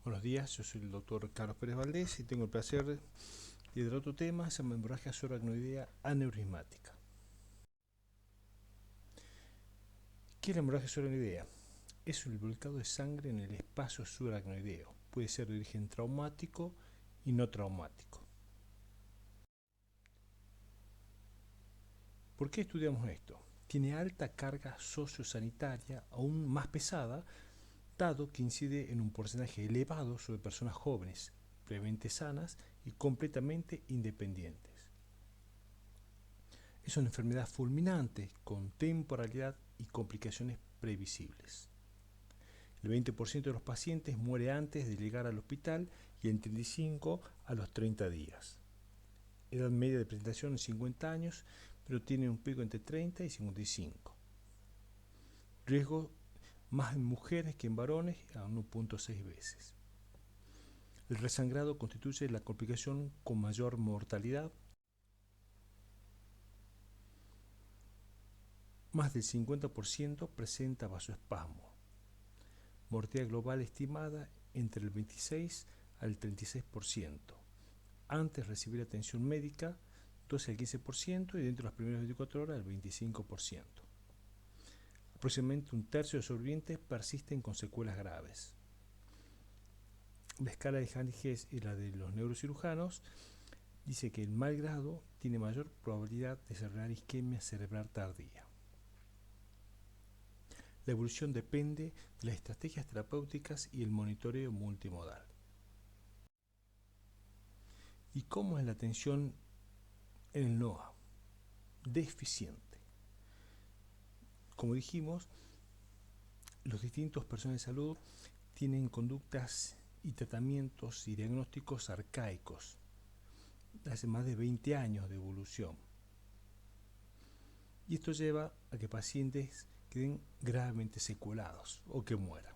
Buenos días, yo soy el doctor Carlos Pérez Valdés y tengo el placer de liderar otro tema, se llama hemorragia subaracnoidea aneurismática. ¿Qué es la hemorragia subaracnoidea? Es un volcado de sangre en el espacio subaracnoideo. Puede ser de origen traumático y no traumático. ¿Por qué estudiamos esto? Tiene alta carga sociosanitaria, aún más pesada, dado que incide en un porcentaje elevado sobre personas jóvenes, previamente sanas y completamente independientes. Es una enfermedad fulminante con temporalidad y complicaciones previsibles. El 20% de los pacientes muere antes de llegar al hospital y el 35% a los 30 días. Edad media de presentación es 50 años, pero tiene un pico entre 30 y 55. Riesgo más en mujeres que en varones a 1.6 veces. El resangrado constituye la complicación con mayor mortalidad. Más del 50% presenta vasoespasmo. Mortalidad global estimada entre el 26 al 36%. Antes de recibir atención médica, 12 al 15% y dentro de las primeras 24 horas el 25%. Aproximadamente un tercio de los sobrevivientes persisten con secuelas graves. La escala de Hanniges y la de los neurocirujanos dice que el mal grado tiene mayor probabilidad de desarrollar isquemia cerebral tardía. La evolución depende de las estrategias terapéuticas y el monitoreo multimodal. ¿Y cómo es la atención en el NOA? Deficiente. Como dijimos, los distintos personas de salud tienen conductas y tratamientos y diagnósticos arcaicos, de hace más de 20 años de evolución. Y esto lleva a que pacientes queden gravemente secuelados o que mueran.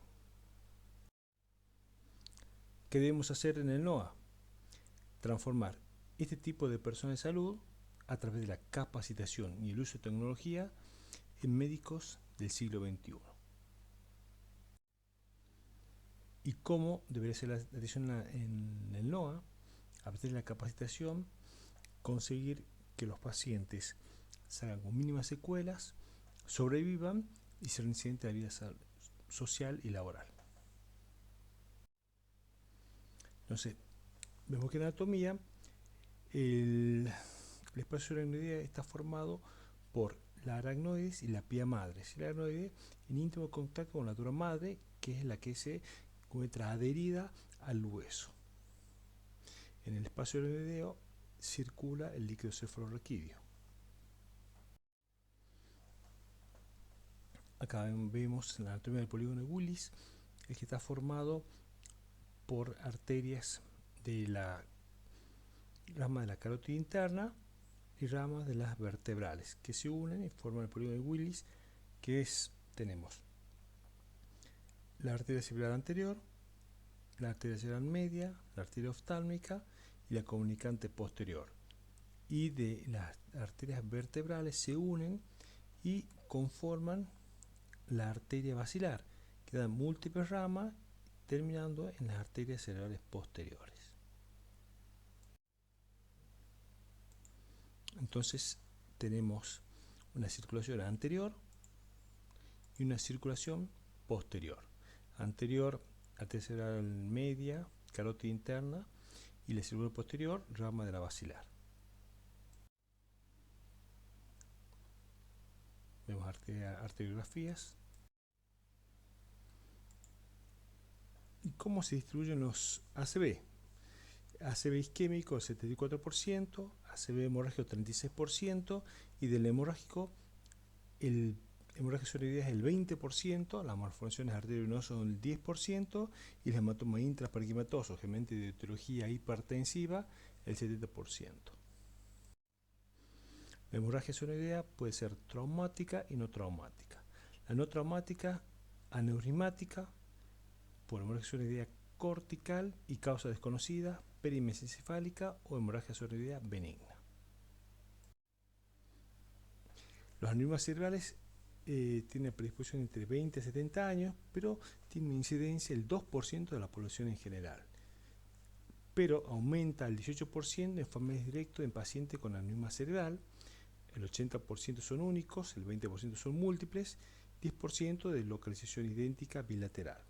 ¿Qué debemos hacer en el NOA? Transformar este tipo de personas de salud a través de la capacitación y el uso de tecnología en médicos del siglo XXI. ¿Y cómo debería ser la atención en el NOA? A partir de la capacitación, conseguir que los pacientes salgan con mínimas secuelas, sobrevivan y se reincidenten a la vida social y laboral. Entonces, vemos que en anatomía el espacio aracnoidea está formado por la aracnoides y la pía madre. La aracnoide en íntimo contacto con la dura madre, que es la que se encuentra adherida al hueso. En el espacio aracnoideo circula el líquido cefalorraquídeo. Acá vemos la anatomía del polígono de Willis, el que está formado por arterias de la rama de la carótida interna y ramas de las vertebrales que se unen y forman el polígono de Willis, que tenemos la arteria cerebral anterior, la arteria cerebral media, la arteria oftálmica y la comunicante posterior. Y de las arterias vertebrales se unen y conforman la arteria basilar, que da múltiples ramas terminando en las arterias cerebrales posteriores. Entonces tenemos una circulación anterior y una circulación posterior. Anterior, arteria cerebral media, carótida interna, y la circulación posterior, rama de la basilar. Vemos arteriografías. ¿Y cómo se distribuyen los ACV? ACV isquémico el 74%, ACV hemorrágico 36% y del hemorrágico el hemorragia subaracnoidea es el 20%, las malformaciones arteriovenosas son el 10% y el hematoma intraparenquimatoso, generalmente de etiología hipertensiva, el 70%. La hemorragia subaracnoidea puede ser traumática y no traumática. La no traumática, aneurismática, por hemorragia subaracnoidea cortical y causa desconocida, perimesencefálica o hemorragia subaracnoidea benigna. Los aneurismas cerebrales tiene predisposición entre 20 y 70 años, pero tiene una incidencia del 2% de la población en general. Pero aumenta al 18% en familiares directos en pacientes con aneurisma cerebral, el 80% son únicos, el 20% son múltiples, 10% de localización idéntica bilateral.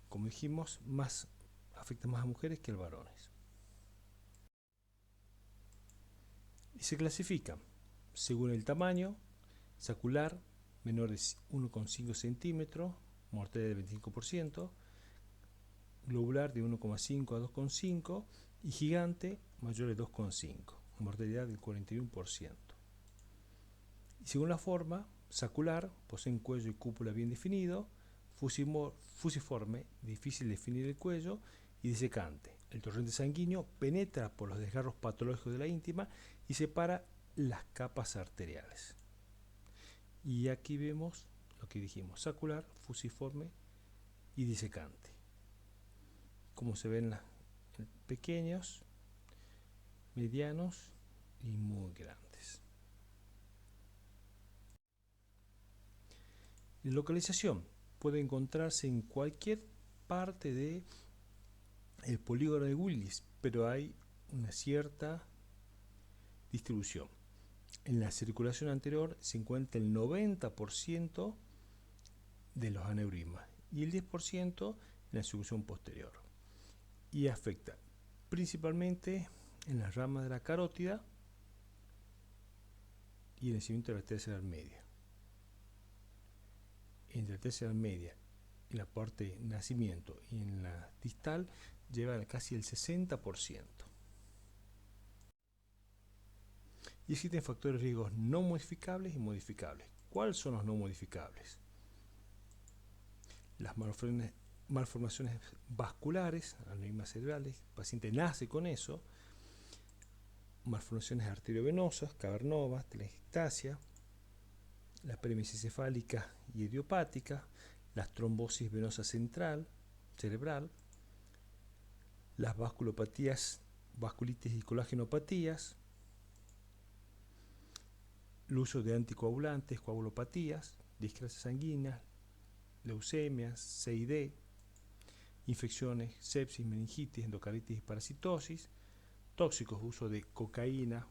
Como dijimos, afecta más a mujeres que a varones. Y se clasifican según el tamaño: sacular, menor de 1,5 centímetros, mortalidad del 25%, globular de 1,5 a 2,5 y gigante mayor de 2,5, mortalidad del 41%. Y según la forma, sacular, poseen cuello y cúpula bien definido, fusiforme, difícil de definir el cuello, y disecante. El torrente sanguíneo penetra por los desgarros patológicos de la íntima y separa las capas arteriales. Y aquí vemos lo que dijimos: sacular, fusiforme y disecante. Como se ven pequeños, medianos y muy grandes. La localización puede encontrarse en cualquier parte del polígono de Willis, pero hay una cierta distribución. En la circulación anterior se encuentra el 90% de los aneurismas y el 10% en la circulación posterior, y afecta principalmente en las ramas de la carótida y en el cimiento de la arteria cerebral media. Entre la arteria cerebral media en la parte de nacimiento y en la distal lleva casi el 60%. Y existen factores de riesgo no modificables y modificables. ¿Cuáles son los no modificables? Las malformaciones vasculares, aneurismas cerebrales, el paciente nace con eso, malformaciones arteriovenosas, cavernosas, telangiectasia, la paremesis cefálica y idiopática, las trombosis venosa cerebral, las vasculopatías, vasculitis y colagenopatías, el uso de anticoagulantes, coagulopatías, discrasia sanguínea, leucemias, CID, infecciones, sepsis, meningitis, endocarditis y parasitosis, tóxicos, uso de cocaína,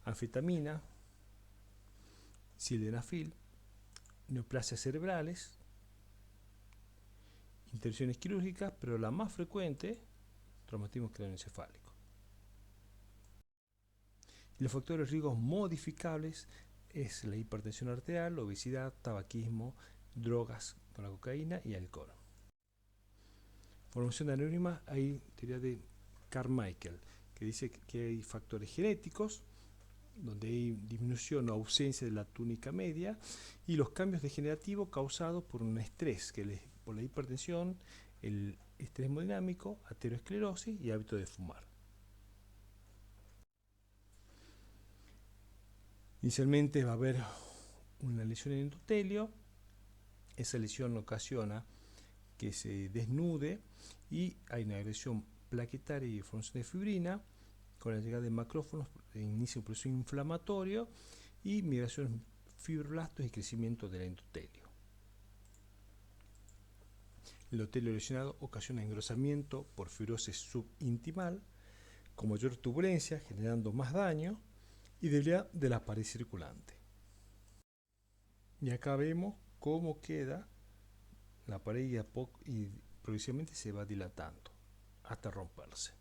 anfetamina, sildenafil, neoplasias cerebrales, intervenciones quirúrgicas, pero la más frecuente, traumatismo craneoencefálico. Y los factores de riesgo modificables es la hipertensión arterial, obesidad, tabaquismo, drogas con la cocaína y alcohol. Formación de aneurisma, hay teoría de Carmichael, que dice que hay factores genéticos, donde hay disminución o ausencia de la túnica media, y los cambios degenerativos causados por un estrés, por la hipertensión, el estrés hemodinámico, aterosclerosis y hábito de fumar. Inicialmente va a haber una lesión en el endotelio, esa lesión ocasiona que se desnude y hay una agresión plaquetaria y formación de fibrina. Con la llegada de macrófagos inicia un proceso inflamatorio y migración de fibroblastos y crecimiento del endotelio. El endotelio lesionado ocasiona engrosamiento por fibrosis subintimal con mayor turbulencia, generando más daño y debilidad de la pared circulante. Y acá vemos cómo queda la pared y progresivamente se va dilatando hasta romperse.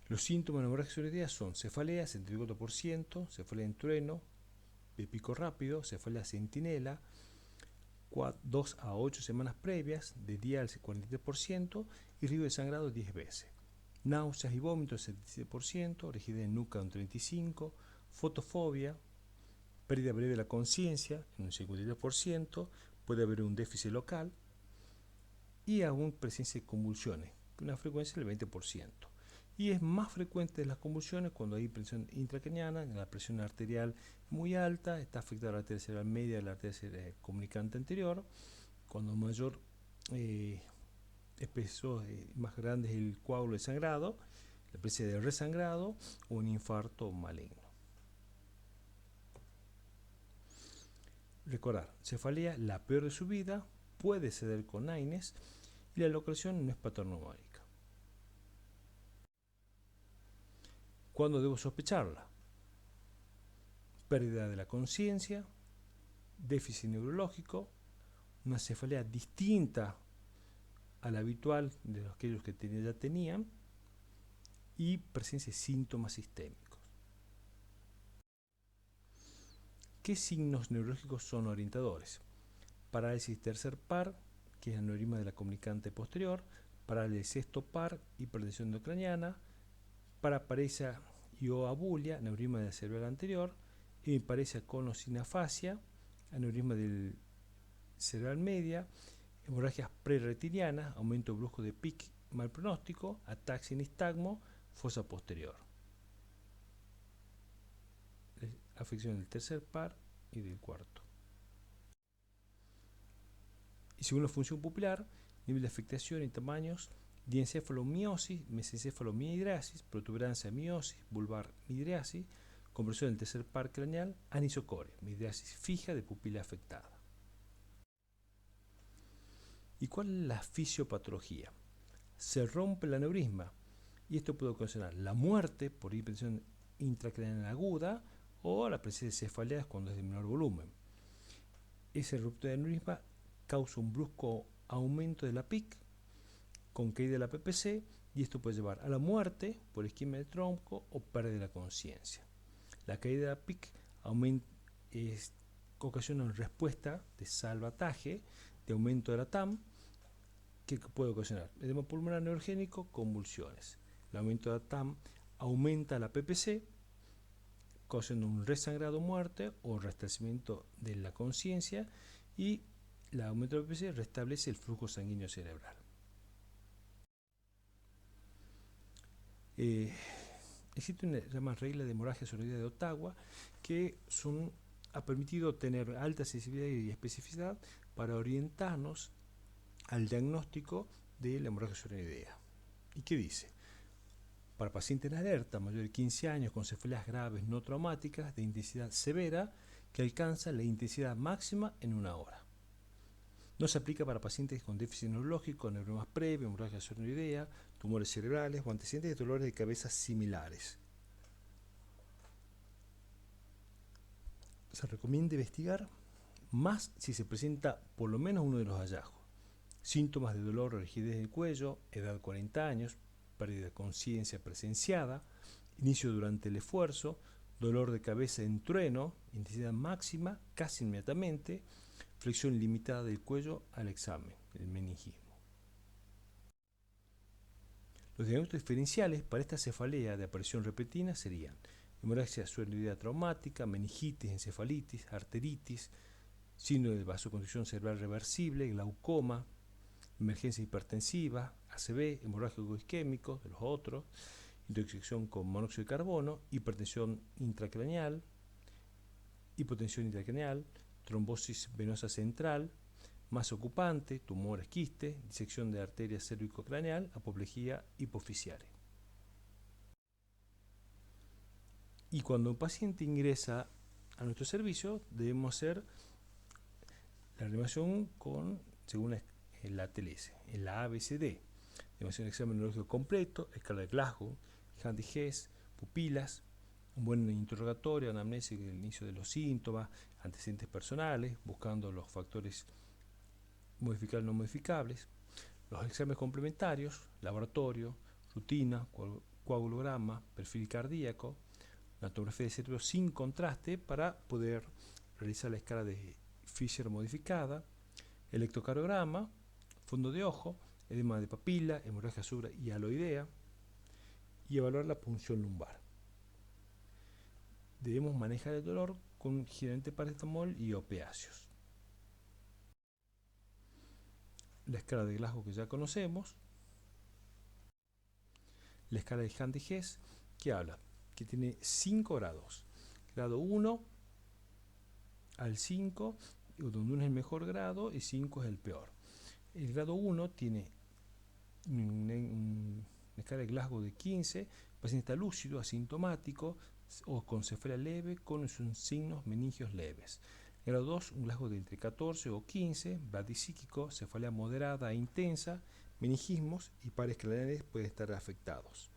Los síntomas de hemorragia cerebral son cefalea, 74%, cefalea en trueno, de pico rápido, cefalea centinela, 2 a 8 semanas previas, de día al 43%, y riesgo de sangrado 10 veces. Náuseas y vómitos 77%, rigidez en nuca un 35%, fotofobia, pérdida breve de la conciencia en un 53%, puede haber un déficit local y aún presencia de convulsiones, una frecuencia del 20%. Y es más frecuente las convulsiones cuando hay presión intracraniana, la presión arterial muy alta, está afectada la arteria cerebral media y la arteria cerebral comunicante anterior, cuando mayor espesor, más grande es el coágulo de sangrado, la presencia de resangrado o un infarto maligno. Recordar, cefalea la peor de su vida, puede ceder con AINES y la localización no es patognomónica. ¿Cuándo debo sospecharla? Pérdida de la conciencia, déficit neurológico, una cefalea distinta a la habitual de aquellos que ya tenían y presencia de síntomas sistémicos. ¿Qué signos neurológicos son orientadores? Parálisis tercer par, que es aneurisma de la comunicante posterior, parálisis sexto par, hipertensión endocraniana, paraparesia y o abulia, aneurisma del cerebral anterior, hemiparesia con o sinafasia, aneurisma del cerebral media, hemorragias preretinianas, aumento brusco de PIC, mal pronóstico, ataxia, nistagmo, fosa posterior. Afección del tercer par y del cuarto. Y según la función pupilar, nivel de afectación y tamaños, diencefalomiosis, mesencefalomidriasis, protuberancia miosis, vulvar midriasis, compresión del tercer par craneal, anisocoria, midriasis fija de pupila afectada. ¿Y cuál es la fisiopatología? Se rompe el aneurisma y esto puede ocasionar la muerte por hipertensión intracraneal aguda o la presencia de cefaleas cuando es de menor volumen. Ese ruptura de aneurisma causa un brusco aumento de la PIC con caída de la PPC y esto puede llevar a la muerte por isquemia del tronco o pérdida de la conciencia. La caída de la PIC ocasiona una respuesta de salvataje, de aumento de la TAM, que puede ocasionar edema pulmonar neurogénico, convulsiones. El aumento de la TAM aumenta la PPC, causando un resangrado, muerte o restablecimiento de la conciencia, y el aumento de la PPC restablece el flujo sanguíneo cerebral. Existe una llamada regla de hemorragia soroidea de Ottawa que ha permitido tener alta sensibilidad y especificidad para orientarnos al diagnóstico de la hemorragia soroidea. ¿Y qué dice? Para pacientes en alerta mayor de 15 años con cefaleas graves no traumáticas de intensidad severa que alcanza la intensidad máxima en una hora. No se aplica para pacientes con déficit neurológico, neuromas previos, hemorragia soroidea, tumores cerebrales o antecedentes de dolores de cabeza similares. Se recomienda investigar más si se presenta por lo menos uno de los hallazgos. Síntomas de dolor o rigidez del cuello, edad 40 años, pérdida de conciencia presenciada, inicio durante el esfuerzo, dolor de cabeza en trueno, intensidad máxima casi inmediatamente, flexión limitada del cuello al examen, el meningismo. Los diagnósticos diferenciales para esta cefalea de aparición repentina serían hemorragia soroidea traumática, meningitis, encefalitis, arteritis, síndrome de vasoconstricción cerebral reversible, glaucoma, emergencia hipertensiva, ACV, hemorrágico isquémico, de los otros, intoxicación con monóxido de carbono, hipertensión intracraneal, hipotensión intracraneal, trombosis venosa central, masa ocupante, tumores quiste, disección de arteria cérvico-craneal, apoplejía hipofisiaria. Y cuando un paciente ingresa a nuestro servicio, debemos hacer la reanimación según la TLS, en la ABCD. Debemos hacer un examen neurológico completo, escala de Glasgow, Handy-Hess, pupilas, un buen interrogatorio, anamnesis del inicio de los síntomas, antecedentes personales, buscando los factores modificables o no modificables, los exámenes complementarios, laboratorio, rutina, coagulograma, perfil cardíaco, la tomografía de cerebro sin contraste para poder realizar la escala de Fisher modificada, electrocardiograma, fondo de ojo, edema de papila, hemorragia subra y aloidea, y evaluar la punción lumbar. Debemos manejar el dolor con generalmente paracetamol y opiáceos. La escala de Glasgow que ya conocemos, la escala de Handy-Hess que habla, que tiene 5 grados, grado 1 al 5, donde 1 es el mejor grado y 5 es el peor. El grado 1 tiene un la escala de Glasgow de 15, el paciente está lúcido, asintomático o con cefalea leve con sus signos meningios leves. Grado 2, un Glasgow de entre 14 o 15, bradisíquico, cefalea moderada e intensa, meningismos y pares craneales pueden estar afectados.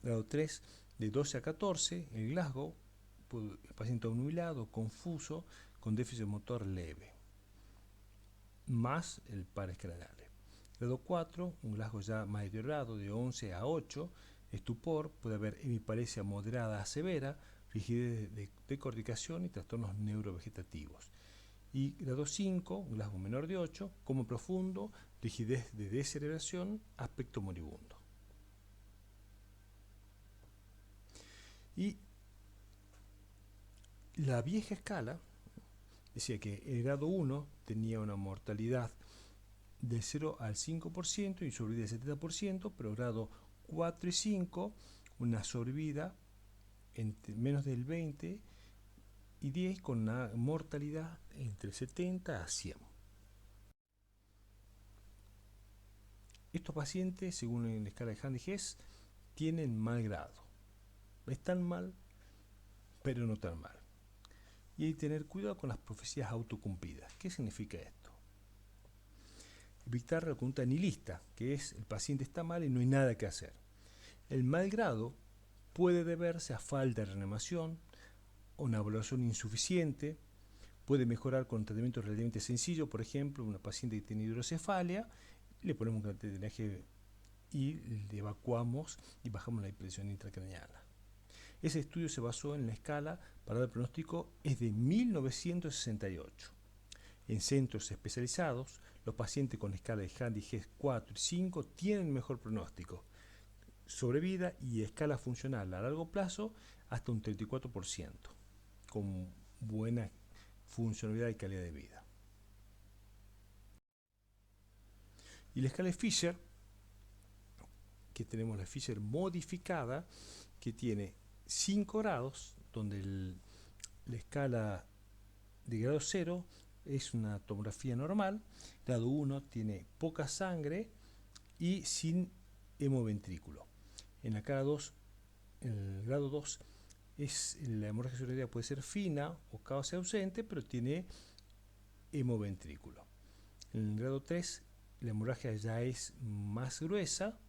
Grado 3, de 12 a 14, el Glasgow, el paciente obnubilado, confuso, con déficit motor leve, más el pares craneales. Grado 4, un Glasgow ya más deteriorado, de 11 a 8, estupor, puede haber hemiparesia moderada a severa, rigidez de decorticación y trastornos neurovegetativos. Y grado 5, un Glasgow menor de 8, coma profundo, rigidez de descerebración, aspecto moribundo. Y la vieja escala decía que el grado 1 tenía una mortalidad del 0 al 5% y sobrevida del 70%, pero grado 4 y 5, una sobrevida entre menos del 20 y 10 con una mortalidad entre 70 a 100. Estos pacientes, según la escala de Handy-Hess, tienen mal grado. Están mal, pero no tan mal. Y hay que tener cuidado con las profecías autocumplidas. ¿Qué significa esto? Evitar la conducta nihilista, que es el paciente está mal y no hay nada que hacer. El mal grado puede deberse a falta de reanimación, o una evaluación insuficiente, puede mejorar con un tratamiento relativamente sencillo, por ejemplo, una paciente que tiene hidrocefalia, le ponemos un cateterismo y le evacuamos y bajamos la hipertensión intracraneana. Ese estudio se basó en la escala para dar pronóstico, es de 1968. En centros especializados, los pacientes con escala de Handy-Hess 4 y 5 tienen mejor pronóstico, sobrevida y escala funcional a largo plazo hasta un 34%, con buena funcionalidad y calidad de vida. Y la escala de Fisher, que tenemos la Fisher modificada, que tiene 5 grados, donde la escala de grado 0 es una tomografía normal, grado 1 tiene poca sangre y sin hemoventrículo. En la grado 2 la hemorragia cerebral puede ser fina o causa ausente, pero tiene hemoventrículo. En el grado 3 la hemorragia ya es más gruesa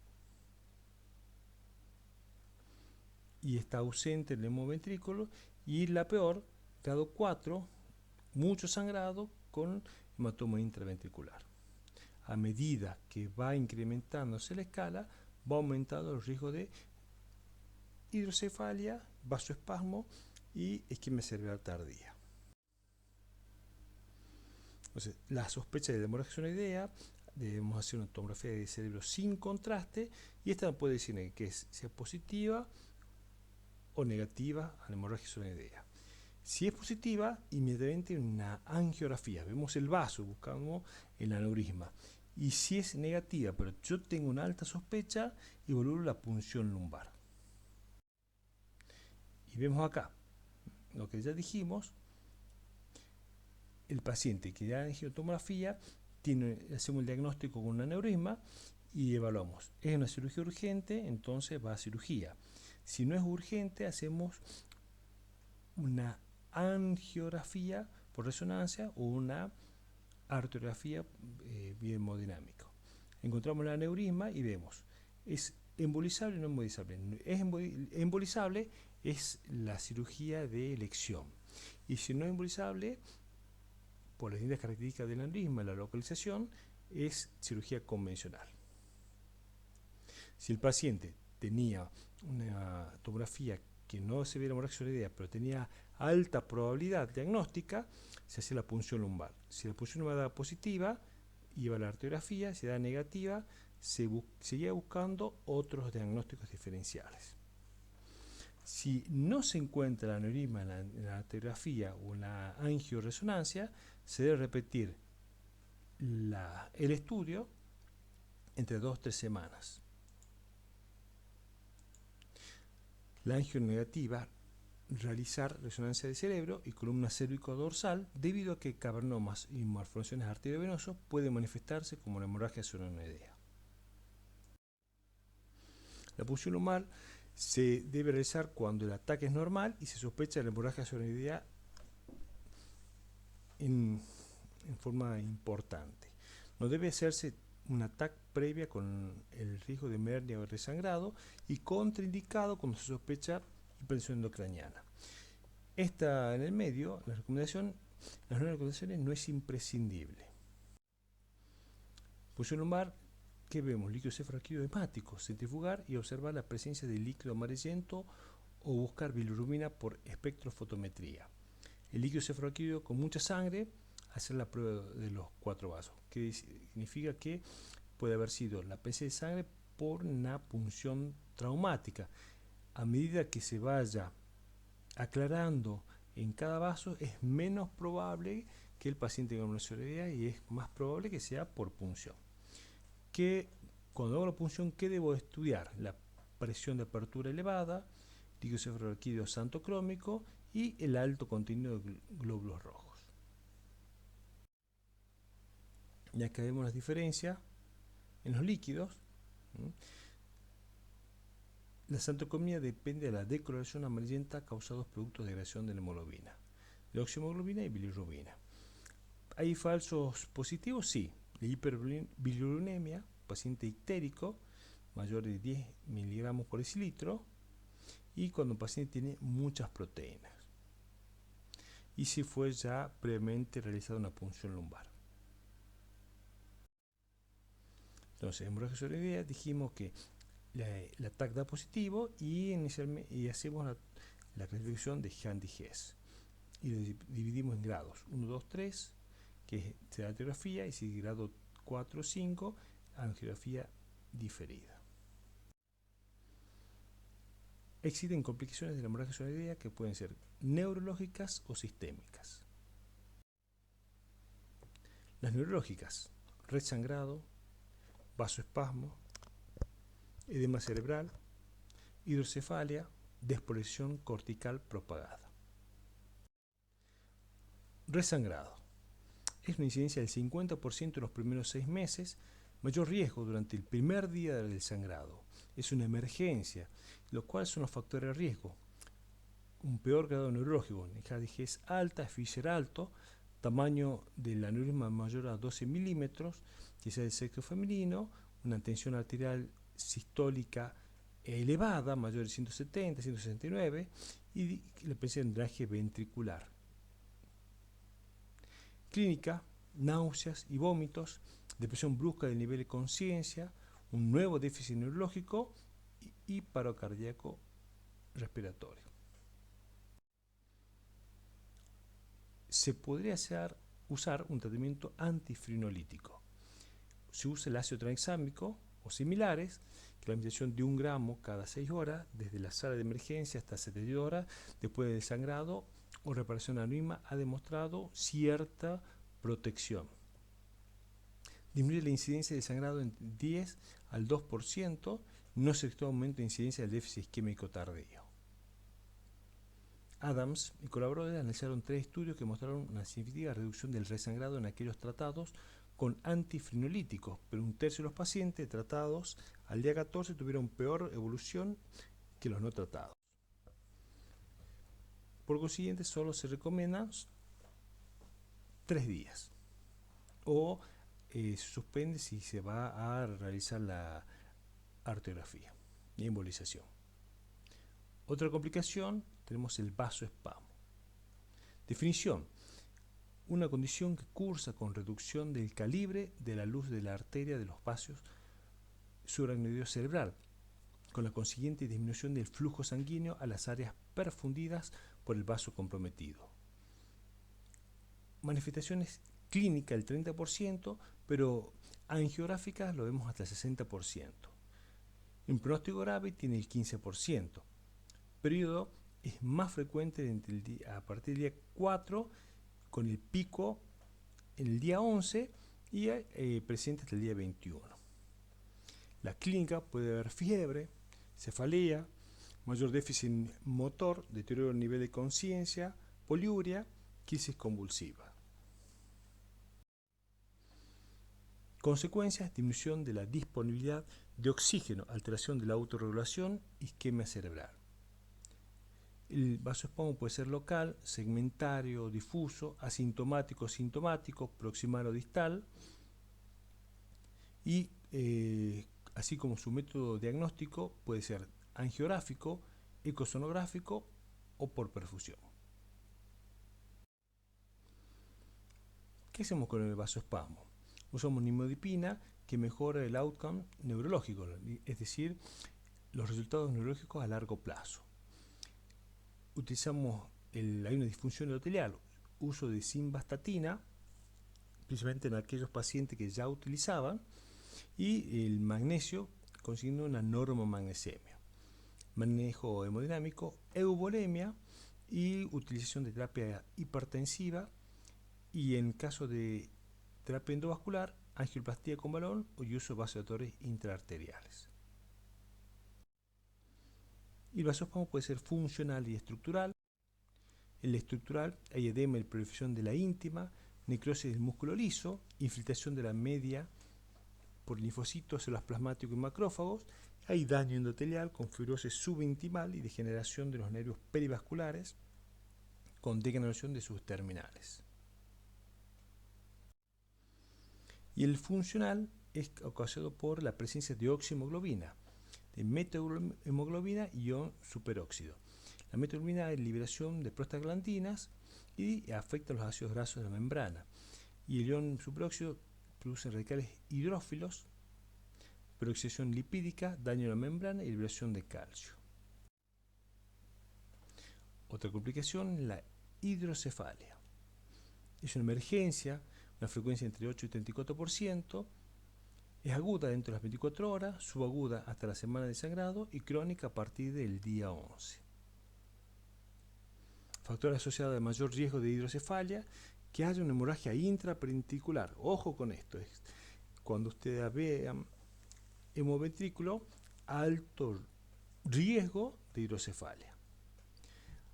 y está ausente el hemoventrículo, y la peor, grado 4, mucho sangrado con hematoma intraventricular. A medida que va incrementándose la escala, va aumentando el riesgo de hidrocefalia, vasoespasmo y isquemia cerebral tardía. Entonces, la sospecha de la hemorragia es una idea, debemos hacer una tomografía de cerebro sin contraste, y esta puede decir que sea positiva o negativa a la hemorragia es una idea. Si es positiva, inmediatamente una angiografía, vemos el vaso, buscamos el aneurisma. Y si es negativa, pero yo tengo una alta sospecha, evalúo la punción lumbar. Y vemos acá, lo que ya dijimos, el paciente que da angiotomografía, hacemos el diagnóstico con un aneurisma y evaluamos. Es una cirugía urgente, entonces va a cirugía. Si no es urgente, hacemos una angiografía por resonancia o una arteriografía biohemodinámica. Encontramos el aneurisma y vemos, ¿es embolizable o no embolizable? Es embolizable, es la cirugía de elección. Y si no es embolizable, por las distintas características del aneurisma, la localización, es cirugía convencional. Si el paciente tenía una tomografía que no se viera hemorragia cerebral, pero tenía alta probabilidad diagnóstica, se hacía la punción lumbar. Si la punción lumbar da positiva, iba a la arteriografía; si da negativa, se seguía buscando otros diagnósticos diferenciales. Si no se encuentra el aneurisma en la arteriografía o en la angioresonancia, se debe repetir el estudio entre 2 o 3 semanas. La angionegativa, realizar resonancia de cerebro y columna cérvico-dorsal, debido a que cavernomas y malformaciones arteriovenosos pueden manifestarse como la hemorragia cerebroidea. La punción lumbar se debe realizar cuando el ataque es normal y se sospecha la hemorragia senoidea en forma importante. No debe hacerse un ataque previa con el riesgo de hernia o resangrado y contraindicado cuando se sospecha hipertensión endocraniana. Esta en el medio, las nuevas recomendaciones no es imprescindible. Punción lumbar, ¿qué vemos? Líquido cefalorraquídeo hemático, centrifugar y observar la presencia de líquido amarillento o buscar bilirrubina por espectrofotometría. El líquido cefalorraquídeo con mucha sangre, hacer la prueba de los 4 vasos, que significa que puede haber sido la presencia de sangre por una punción traumática. A medida que se vaya aclarando en cada vaso, es menos probable que el paciente tenga una senoidea y es más probable que sea por punción. Cuando hago la punción, ¿qué debo estudiar? La presión de apertura elevada, líquido cefalorraquídeo xantocrómico y el alto contenido de glóbulos rojos. Y acá vemos las diferencias en los líquidos. La xantocromía depende de la decoloración amarillenta causada por productos de degradación de la hemoglobina, de oxihemoglobina y bilirrubina. ¿Hay falsos positivos? Sí. La hiperbilirubinemia, paciente ictérico, mayor de 10 miligramos por decilitro, y cuando el paciente tiene muchas proteínas. Y si fue ya previamente realizada una punción lumbar. Entonces, hemorragia senoidea, dijimos que la TAC da positivo y hacemos la clasificación de Handy-Hess. Y lo dividimos en grados 1, 2, 3, que es angiografía, y si grado 4 o 5, angiografía diferida. Existen complicaciones de la hemorragia senoidea que pueden ser neurológicas o sistémicas. Las neurológicas: resangrado, vasoespasmo, edema cerebral, hidrocefalia, despolarización cortical propagada. Resangrado: es una incidencia del 50% en los primeros 6 meses, mayor riesgo durante el primer día del sangrado. Es una emergencia, lo cual son los factores de riesgo. Un peor grado neurológico, Handy-Hess alta, Fisher alto, tamaño del aneurisma mayor a 12 milímetros, que sea del sexo femenino, una tensión arterial sistólica elevada, mayor de 170, 169, y la presencia de drenaje ventricular. Clínica: náuseas y vómitos, depresión brusca del nivel de conciencia, un nuevo déficit neurológico y paro cardíaco respiratorio. Se podría usar un tratamiento antifibrinolítico. Se usa el ácido tranexámico o similares, que la administración de 1 gramo cada 6 horas, desde la sala de emergencia hasta 72 horas después del sangrado o reparación aneurisma, ha demostrado cierta protección. Disminuye la incidencia de sangrado en 10 al 2%, no se registró aumento de incidencia del déficit isquémico tardío. Adams y colaboradores analizaron 3 estudios que mostraron una significativa reducción del resangrado en aquellos tratados con antifibrinolíticos, pero 1/3 de los pacientes tratados al día 14 tuvieron peor evolución que los no tratados. Por consiguiente, solo se recomienda 3 días o se suspende si se va a realizar la arteriografía y embolización. Otra complicación, tenemos el vasoespasmo. Definición: una condición que cursa con reducción del calibre de la luz de la arteria de los vasos subaracnoideo cerebral, con la consiguiente disminución del flujo sanguíneo a las áreas perfundidas por el vaso comprometido. Manifestaciones clínicas el 30%, pero angiográficas lo vemos hasta el 60%. En pronóstico grave tiene el 15%. Periodo es más frecuente a partir del día 4, con el pico en el día 11 y presente hasta el día 21. La clínica puede haber fiebre, cefalea, mayor déficit motor, deterioro del nivel de conciencia, poliuria, crisis convulsiva. Consecuencias: disminución de la disponibilidad de oxígeno, alteración de la autorregulación, isquemia cerebral. El vasoespasmo puede ser local, segmentario, difuso, asintomático, sintomático, proximal o distal, y así como su método diagnóstico puede ser angiográfico, ecosonográfico o por perfusión. ¿Qué hacemos con el vasoespasmo? Usamos nimodipina, que mejora el outcome neurológico, es decir, los resultados neurológicos a largo plazo. Hay una disfunción endotelial, uso de simvastatina, principalmente en aquellos pacientes que ya utilizaban, y el magnesio, consiguiendo una normomagnesemia. Manejo hemodinámico, euvolemia y utilización de terapia hipertensiva, y en caso de terapia endovascular, angioplastía con balón y uso de vasodilatores intraarteriales. El vasoespasmo puede ser funcional y estructural. En la estructural hay edema y proliferación de la íntima, necrosis del músculo liso, infiltración de la media por linfocitos, células plasmáticos y macrófagos. Hay daño endotelial con fibrosis subintimal y degeneración de los nervios perivasculares con degeneración de sus terminales. Y el funcional es ocasionado por la presencia de oxihemoglobina, de metahemoglobina y ion superóxido. La metahemoglobina es liberación de prostaglandinas y afecta los ácidos grasos de la membrana. Y el ion superóxido produce radicales hidrófilos, peroxidación lipídica, daño de la membrana y liberación de calcio. Otra complicación, la hidrocefalia. Es una emergencia, una frecuencia entre 8 y 34%, es aguda dentro de las 24 horas, subaguda hasta la semana de sangrado y crónica a partir del día 11. Factores asociados a mayor riesgo de hidrocefalia: que haya una hemorragia intraventricular. Ojo con esto, es cuando ustedes vean hemoventrículo, alto riesgo de hidrocefalia.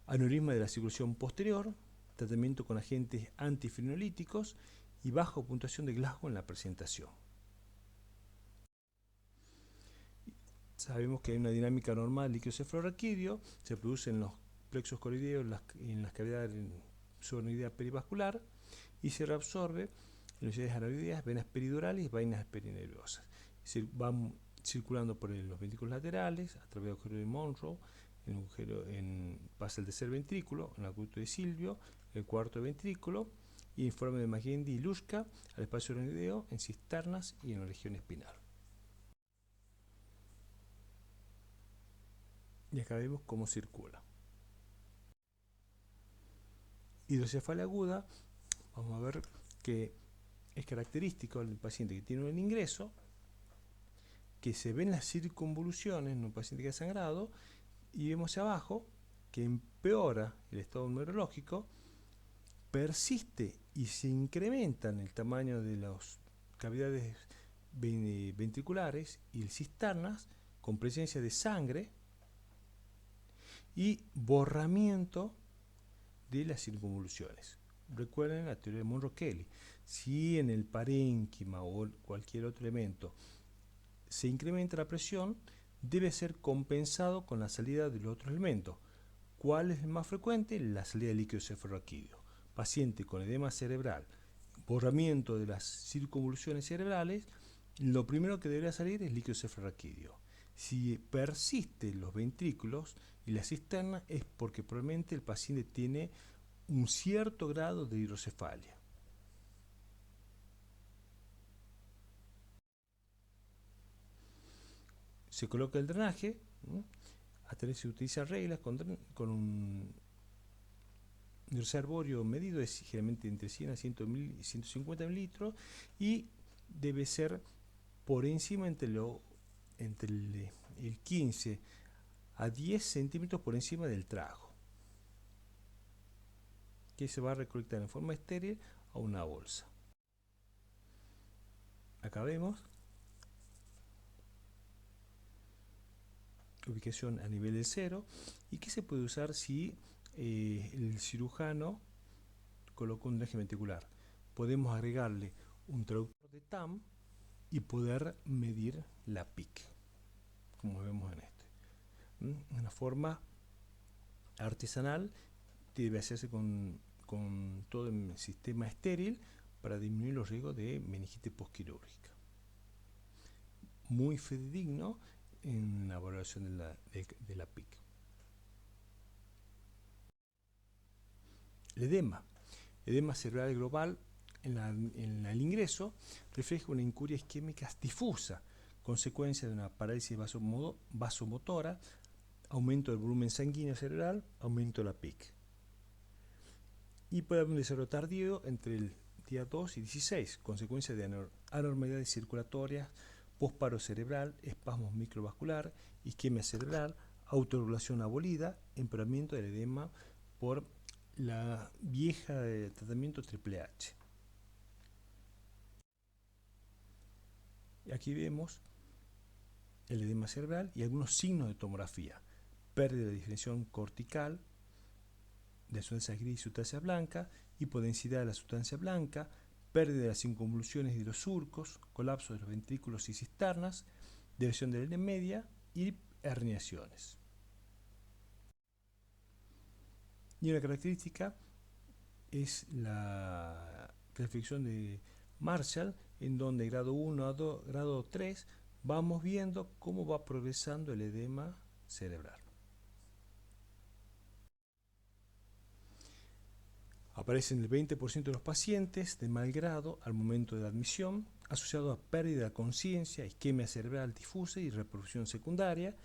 Aneurisma de la circulación posterior, tratamiento con agentes antifibrinolíticos y baja puntuación de Glasgow en la presentación. Sabemos que hay una dinámica normal del líquido cefalorraquídeo, se produce en los plexos coroideos, en las cavidades subaracnoidea perivascular, y se reabsorbe en las unidades aracnoideas, venas peridurales y vainas perinerviosas. Va circulando por los ventrículos laterales, a través del agujero de Monroe, pasa el tercer ventrículo, en el acueducto de Silvio, el cuarto ventrículo, y en forma de Magendie y Luschka al espacio aracnoideo, en cisternas y en la región espinal. Y acá vemos cómo circula. Hidrocefalia aguda, vamos a ver que es característico del paciente que tiene un ingreso, que se ven las circunvoluciones en un paciente que ha sangrado, y vemos hacia abajo que empeora el estado neurológico, persiste y se incrementa en el tamaño de las cavidades ventriculares y cisternas, con presencia de sangre y borramiento de las circunvoluciones. Recuerden la teoría de Monroe-Kelly. Si en el parénquima o cualquier otro elemento se incrementa la presión, debe ser compensado con la salida del otro elemento. ¿Cuál es el más frecuente? La salida del líquido cefalorraquídeo. Paciente con edema cerebral, borramiento de las circunvoluciones cerebrales, lo primero que debería salir es líquido cefalorraquídeo. Si persisten los ventrículos y la cisterna, es porque probablemente el paciente tiene un cierto grado de hidrocefalia. Se coloca el drenaje, hasta se utiliza reglas con un reservorio medido, es generalmente entre 100 a 150 mililitros, y debe ser por encima entre el 15 a 10 centímetros por encima del trago, que se va a recolectar en forma estéril a una bolsa. Acá vemos ubicación a nivel del cero, y que se puede usar si el cirujano colocó un drenaje ventricular. Podemos agregarle un traductor de TAM y poder medir la PIC, como vemos en este. Una forma artesanal debe hacerse con todo el sistema estéril para disminuir los riesgos de meningitis postquirúrgica. Muy fidedigno en la valoración de la PIC. El edema cerebral global en el ingreso refleja una incuria isquémica difusa, consecuencia de una parálisis vasomotora, aumento del volumen sanguíneo cerebral, aumento de la PIC. Y puede haber un desarrollo tardío entre el día 2 y 16, consecuencia de anormalidades circulatorias, posparo cerebral, espasmos microvascular, isquemia cerebral, autorregulación abolida, empeoramiento del edema por la vieja de tratamiento triple H. Aquí vemos el edema cerebral y algunos signos de tomografía: pérdida de diferenciación cortical de sustancia gris y sustancia blanca, hipodensidad de la sustancia blanca, pérdida de las inconvoluciones y los surcos, colapso de los ventrículos y cisternas, depresión de la línea media y herniaciones. Y una característica es la clasificación de Marshall, en donde grado 1 a grado 3 vamos viendo cómo va progresando el edema cerebral. Aparece en el 20% de los pacientes de mal grado al momento de la admisión, asociado a pérdida de conciencia, isquemia cerebral difusa y reproducción secundaria,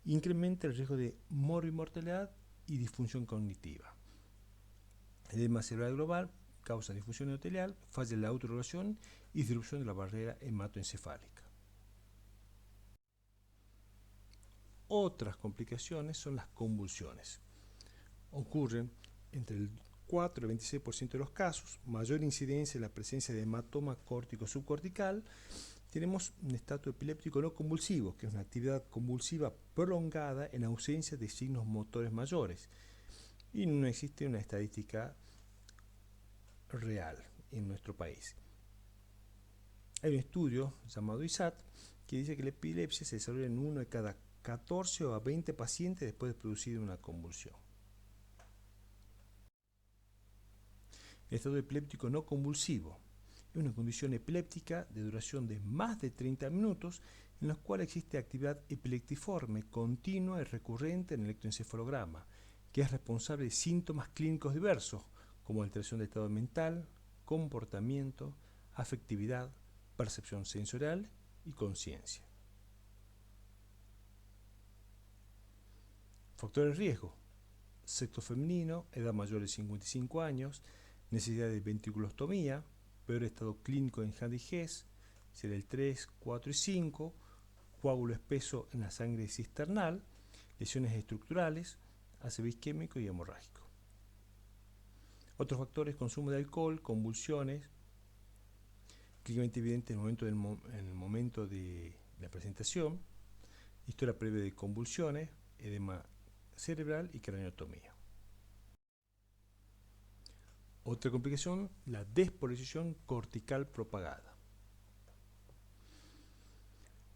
incrementa el riesgo de morbimortalidad y disfunción cognitiva. El edema cerebral global causa difusión endotelial, falla de la autorregulación y disrupción de la barrera hematoencefálica. Otras complicaciones son las convulsiones. Ocurren entre el 4 y el 26% de los casos, mayor incidencia en la presencia de hematoma córtico subcortical. Tenemos un estatus epiléptico no convulsivo, que es una actividad convulsiva prolongada en ausencia de signos motores mayores. Y no existe una estadística real en nuestro país. Hay un estudio llamado ISAT que dice que la epilepsia se desarrolla en 1 de cada 14 o a 20 pacientes después de producir una convulsión. El estado epiléptico no convulsivo es una condición epiléptica de duración de más de 30 minutos en la cual existe actividad epileptiforme continua y recurrente en el electroencefalograma, que es responsable de síntomas clínicos diversos como alteración de estado mental, comportamiento, afectividad, percepción sensorial y conciencia. Factores de riesgo: sexo femenino, edad mayor de 55 años, necesidad de ventriculostomía, peor estado clínico en Handy-Hess, será el 3, 4 y 5, coágulo espeso en la sangre cisternal, lesiones estructurales, ácido isquémico y hemorrágico. Otros factores: consumo de alcohol, convulsiones, clínicamente evidente en el momento de la presentación, historia previa de convulsiones, edema cerebral y craneotomía. Otra complicación, la despolarización cortical propagada.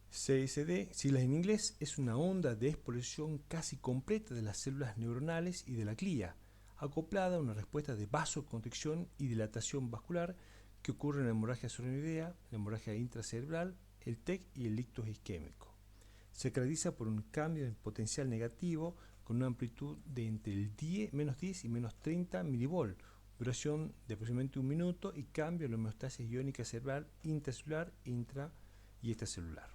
CSD, siglas en inglés, es una onda de despolarización casi completa de las células neuronales y de la glía, acoplada a una respuesta de vasoconstricción y dilatación vascular que ocurre en la hemorragia subaracnoidea, la hemorragia intracerebral, el TEC y el ictus isquémico. Se caracteriza por un cambio en potencial negativo con una amplitud de entre el menos 10 y menos 30 milivolt, duración de aproximadamente 1 minuto y cambio en la homeostasis iónica cerebral intracelular, intra y extracelular.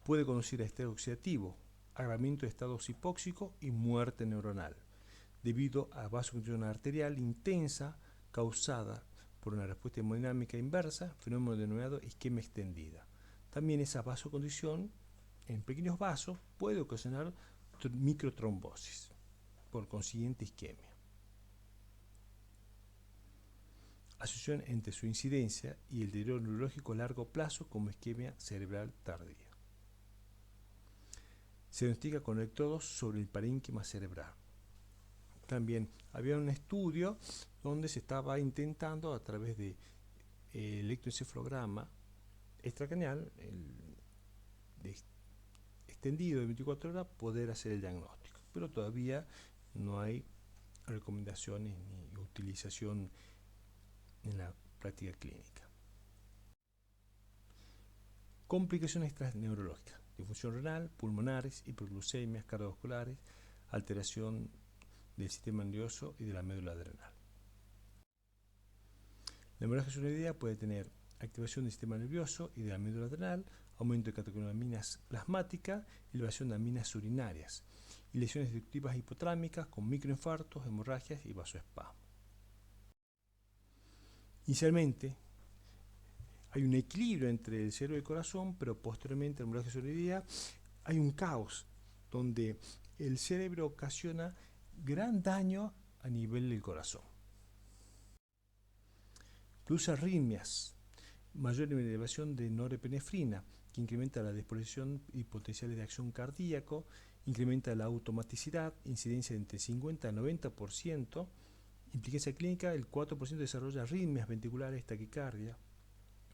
Puede conducir a estrés oxidativo, agravamiento de estados hipóxico y muerte neuronal, debido a vasoconstricción arterial intensa causada por una respuesta hemodinámica inversa, fenómeno denominado isquemia extendida. También esa vasoconstricción en pequeños vasos puede ocasionar microtrombosis, por consiguiente isquemia. Asociación entre su incidencia y el deterioro neurológico a largo plazo como isquemia cerebral tardía. Se diagnostica con electrodos sobre el parénquima cerebral. También había un estudio donde se estaba intentando a través de electroencefalograma extracraneal extendido de 24 horas, poder hacer el diagnóstico. Pero todavía no hay recomendaciones ni utilización en la práctica clínica. Complicaciones extraneurológicas: disfunción renal, pulmonares, hiperglucemias, cardiovasculares, alteración del sistema nervioso y de la médula adrenal. La hemorragia sudoidea puede tener activación del sistema nervioso y de la médula adrenal, aumento de catecolaminas plasmática, elevación de aminas urinarias y lesiones destructivas hipotálmicas con microinfartos, hemorragias y vasoespasmo. Inicialmente hay un equilibrio entre el cerebro y el corazón, pero posteriormente en la hemorragia sudoidea hay un caos donde el cerebro ocasiona gran daño a nivel del corazón. Produce arritmias, mayor elevación de norepinefrina, que incrementa la disposición y potenciales de acción cardíaco, incrementa la automaticidad, incidencia de entre 50 y 90%, implicancia clínica: el 4% desarrolla arritmias ventriculares, taquicardia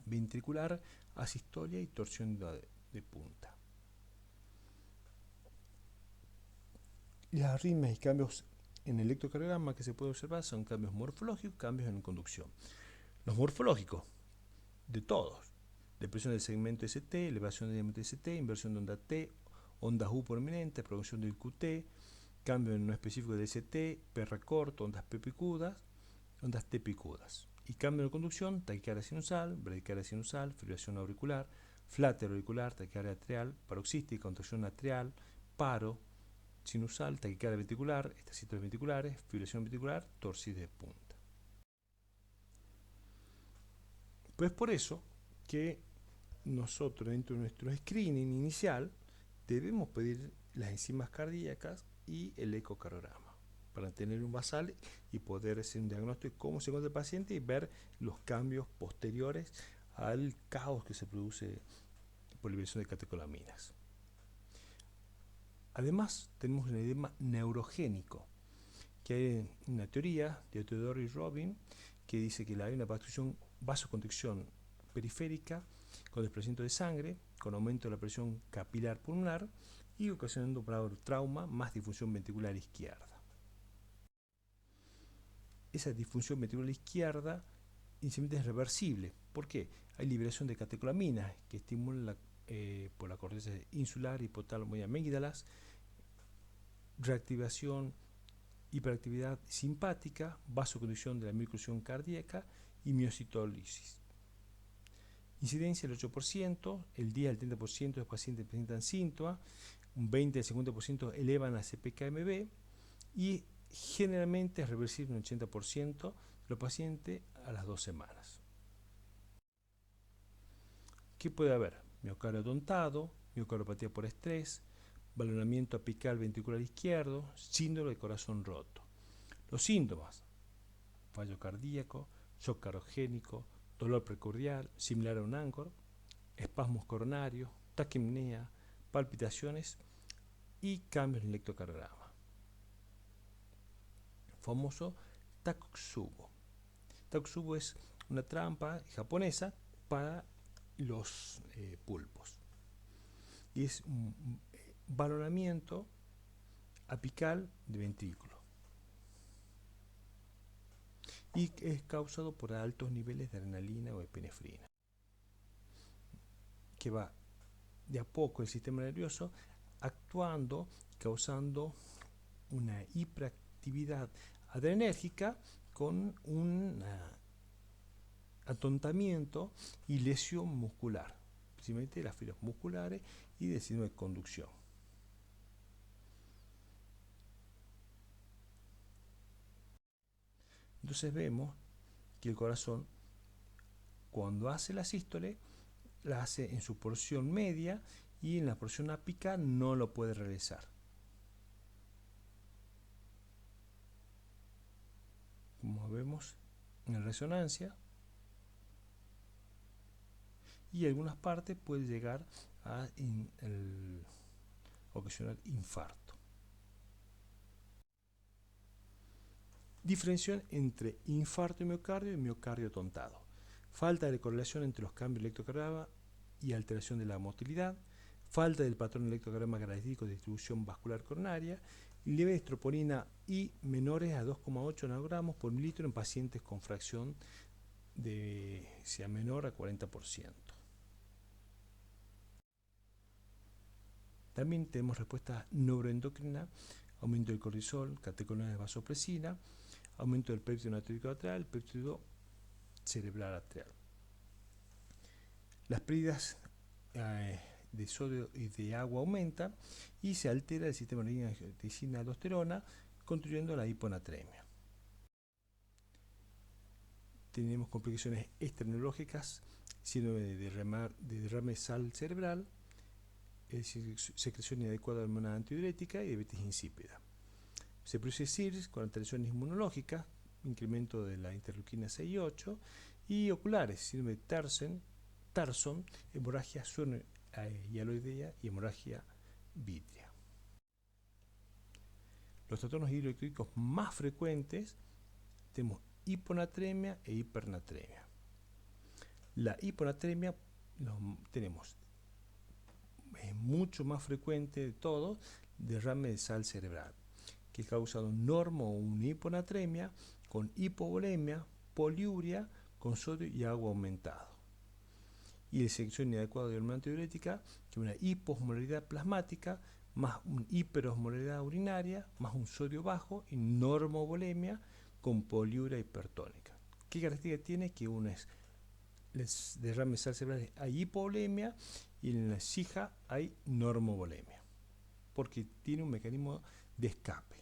ventricular, asistolia y torsión de punta. Las arritmias y cambios en el electrocardiograma que se puede observar son cambios morfológicos, cambios en conducción. Los morfológicos, de todos: depresión del segmento ST, elevación del diámetro ST, inversión de onda T, ondas U prominentes, producción del QT, cambio en no específico del ST, PR corto, ondas P picudas, ondas T picudas. Y cambio de conducción: taquicardia sinusal, bradicardia sinusal, fibrilación auricular, flutter auricular, taquicardia atrial, paroxística, contracción atrial, paro sinusal, taquicardia ventricular, estacitos ventriculares, fibrilación ventricular, torsis de punta. Pues por eso que nosotros, dentro de nuestro screening inicial, debemos pedir las enzimas cardíacas y el ecocardiograma para tener un basal y poder hacer un diagnóstico de cómo se encuentra el paciente y ver los cambios posteriores al caos que se produce por liberación de catecolaminas. Además, tenemos el edema neurogénico, que hay una teoría de Theodore y Robin que dice que hay una vasoconstricción periférica con desplazamiento de sangre, con aumento de la presión capilar pulmonar y ocasionando por trauma más disfunción ventricular izquierda. Esa disfunción ventricular izquierda inicialmente es reversible. ¿Por qué? Hay liberación de catecolaminas que estimulan por la corteza insular, hipotálamo y amígdalas, reactivación, hiperactividad simpática, vasoconstricción de la microconstricción cardíaca y miocitólisis. Incidencia del 8%, el 10 al 30% de los pacientes presentan síntomas, un 20 al 50% elevan a CPKMB y generalmente es reversible en un 80% de los pacientes a las 2 semanas. ¿Qué puede haber? Miocardio atontado, miocardiopatía por estrés, balonamiento apical ventricular izquierdo, síndrome de corazón roto. Los síntomas: fallo cardíaco, shock cardiogénico, dolor precordial similar a un áncor, espasmos coronarios, taquipnea, palpitaciones y cambios en el electrocardiograma. Famoso Takotsubo. Takotsubo es una trampa japonesa para los pulpos. Y es un balonamiento apical de ventrículo. Y es causado por altos niveles de adrenalina o epinefrina, que va de a poco el sistema nervioso actuando, causando una hiperactividad adrenérgica con un atontamiento y lesión muscular, principalmente las fibras musculares y del síndrome de conducción. Entonces vemos que el corazón, cuando hace la sístole, la hace en su porción media y en la porción apical no lo puede realizar. Como vemos en la resonancia, y en algunas partes puede llegar a ocasionar infarto. Diferenciación entre infarto y miocardio atontado. falta de correlación entre los cambios de electrocardiograma y alteración de la motilidad, falta del patrón electrocardiograma característico de distribución vascular coronaria, y niveles de troponina I menores a 2,8 nanogramos por mililitro en pacientes con fracción de sea menor a 40%. También tenemos respuesta neuroendocrina, aumento del cortisol, catecolaminas de vasopresina, aumento del péptido natriúrico atrial, péptido cerebral atrial. Las pérdidas de sodio y de agua aumentan y se altera el sistema de angiotensina aldosterona, contribuyendo a la hiponatremia. Tenemos complicaciones extraneurológicas, síndrome de derrame sal cerebral, secreción inadecuada de hormona antidiurética y diabetes insípida. Se produce CIRS con alteraciones inmunológicas, incremento de la interleuquina 6 y 8, y oculares, síndrome de Tarson, hemorragia suero-hialoidea y hemorragia vítrea. Los trastornos hidroelectrólicos más frecuentes tenemos hiponatremia e hipernatremia. La hiponatremia tenemos, es mucho más frecuente de todo, derrame de sal cerebral, que causa un normo o una hiponatremia con hipovolemia, poliuria, con sodio y agua aumentado. Y la secreción inadecuada de hormona antidiurética, que es una hiposmolaridad plasmática, más una hiperosmolaridad urinaria, más un sodio bajo y normovolemia con poliuria hipertónica. ¿Qué característica tiene? Que uno es derrame de sal cerebral, hay hipovolemia, y en la SIJA hay normovolemia, porque tiene un mecanismo de escape.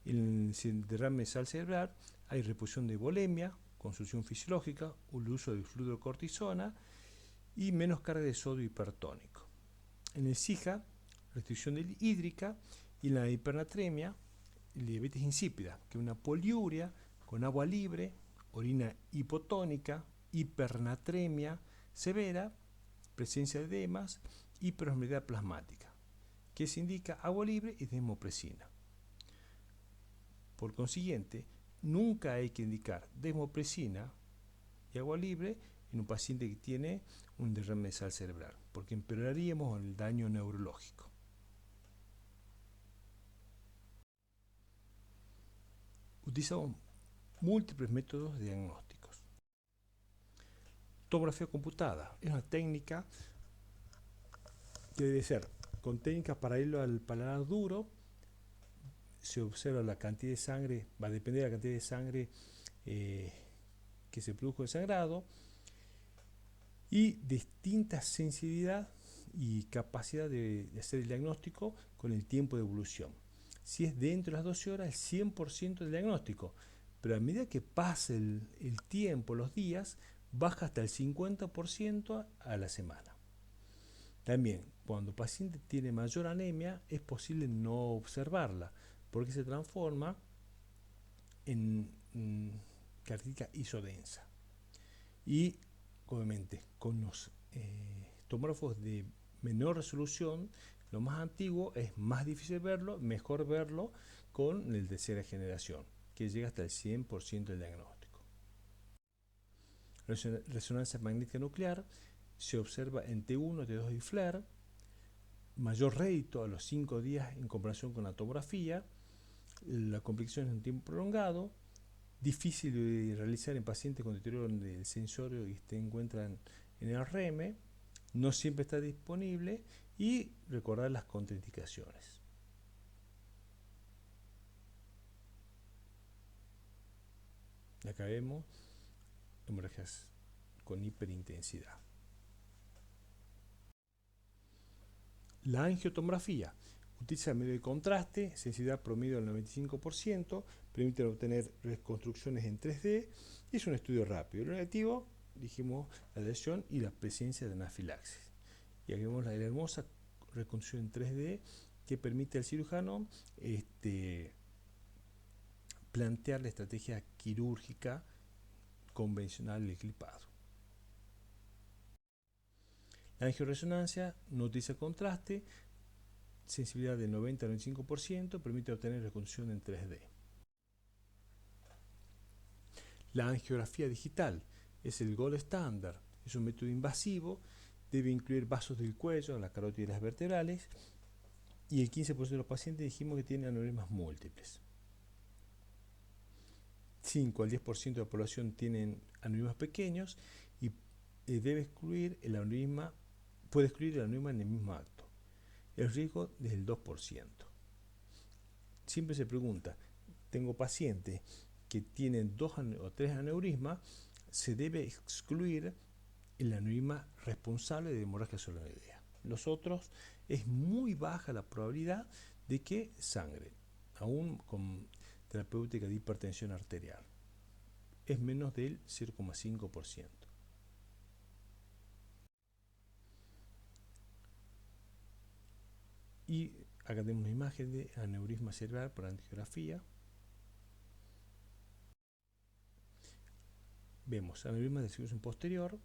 En el derrame de sal cerebral hay reposición de volemia, construcción fisiológica, el uso de fluorocortisona y menos carga de sodio hipertónico. En el SIJA, restricción hídrica, y en la hipernatremia, diabetes insípida, que es una poliuria con agua libre, orina hipotónica, hipernatremia severa, presencia de edemas, hiperosmolaridad plasmática, que se indica agua libre y desmopresina. Por consiguiente, nunca hay que indicar desmopresina y agua libre en un paciente que tiene un derrame de sal cerebral, porque empeoraríamos el daño neurológico. Utilizamos múltiples métodos diagnósticos. Tomografía computada es una técnica que debe ser con técnicas paralelas al paladar duro. Se observa la cantidad de sangre, va a depender de la cantidad de sangre que se produjo de sangrado, y distinta sensibilidad y capacidad de hacer el diagnóstico con el tiempo de evolución. Si es dentro de las 12 horas, el 100% del diagnóstico, pero a medida que pasa el tiempo, los días, baja hasta el 50% a la semana. También, cuando el paciente tiene mayor anemia, es posible no observarla, porque se transforma en característica isodensa. Y, obviamente, con los tomógrafos de menor resolución, lo más antiguo es más difícil verlo, mejor verlo con el de tercera generación, que llega hasta el 100% del diagnóstico. Resonancia magnética nuclear se observa en T1, T2 y FLAIR, mayor rédito a los 5 días en comparación con la tomografía, la complicación es un tiempo prolongado, difícil de realizar en pacientes con deterioro del sensorio y se encuentran en el REM, no siempre está disponible, y recordar las contraindicaciones. Acá vemos hemorragias con hiperintensidad. La angiotomografía utiliza medio de contraste, sensibilidad promedio del 95%, permite obtener reconstrucciones en 3D y es un estudio rápido. Lo negativo, dijimos, la lesión y la presencia de anafilaxis. Y aquí vemos la hermosa reconstrucción en 3D que permite al cirujano plantear la estrategia quirúrgica convencional del clipado. La angioresonancia no utiliza contraste, sensibilidad del 90 al 95%, permite obtener reconstrucción en 3D. La angiografía digital es el gold estándar, es un método invasivo, debe incluir vasos del cuello, la carótida y las vertebrales, y el 15% de los pacientes dijimos que tienen aneurismas múltiples. 5 al 10% de la población tienen aneurismas pequeños y debe excluir el aneurisma, puede excluir el aneurisma en el mismo acto. El riesgo es del 2%. Siempre se pregunta, tengo pacientes que tienen 2 o 3 aneurismas, se debe excluir el aneurisma responsable de hemorragia solenoidea. Los otros es muy baja la probabilidad de que sangre, aún con terapéutica de hipertensión arterial. Es menos del 0,5%. Y acá tenemos una imagen de aneurisma cerebral por angiografía. Vemos aneurisma de circulación posterior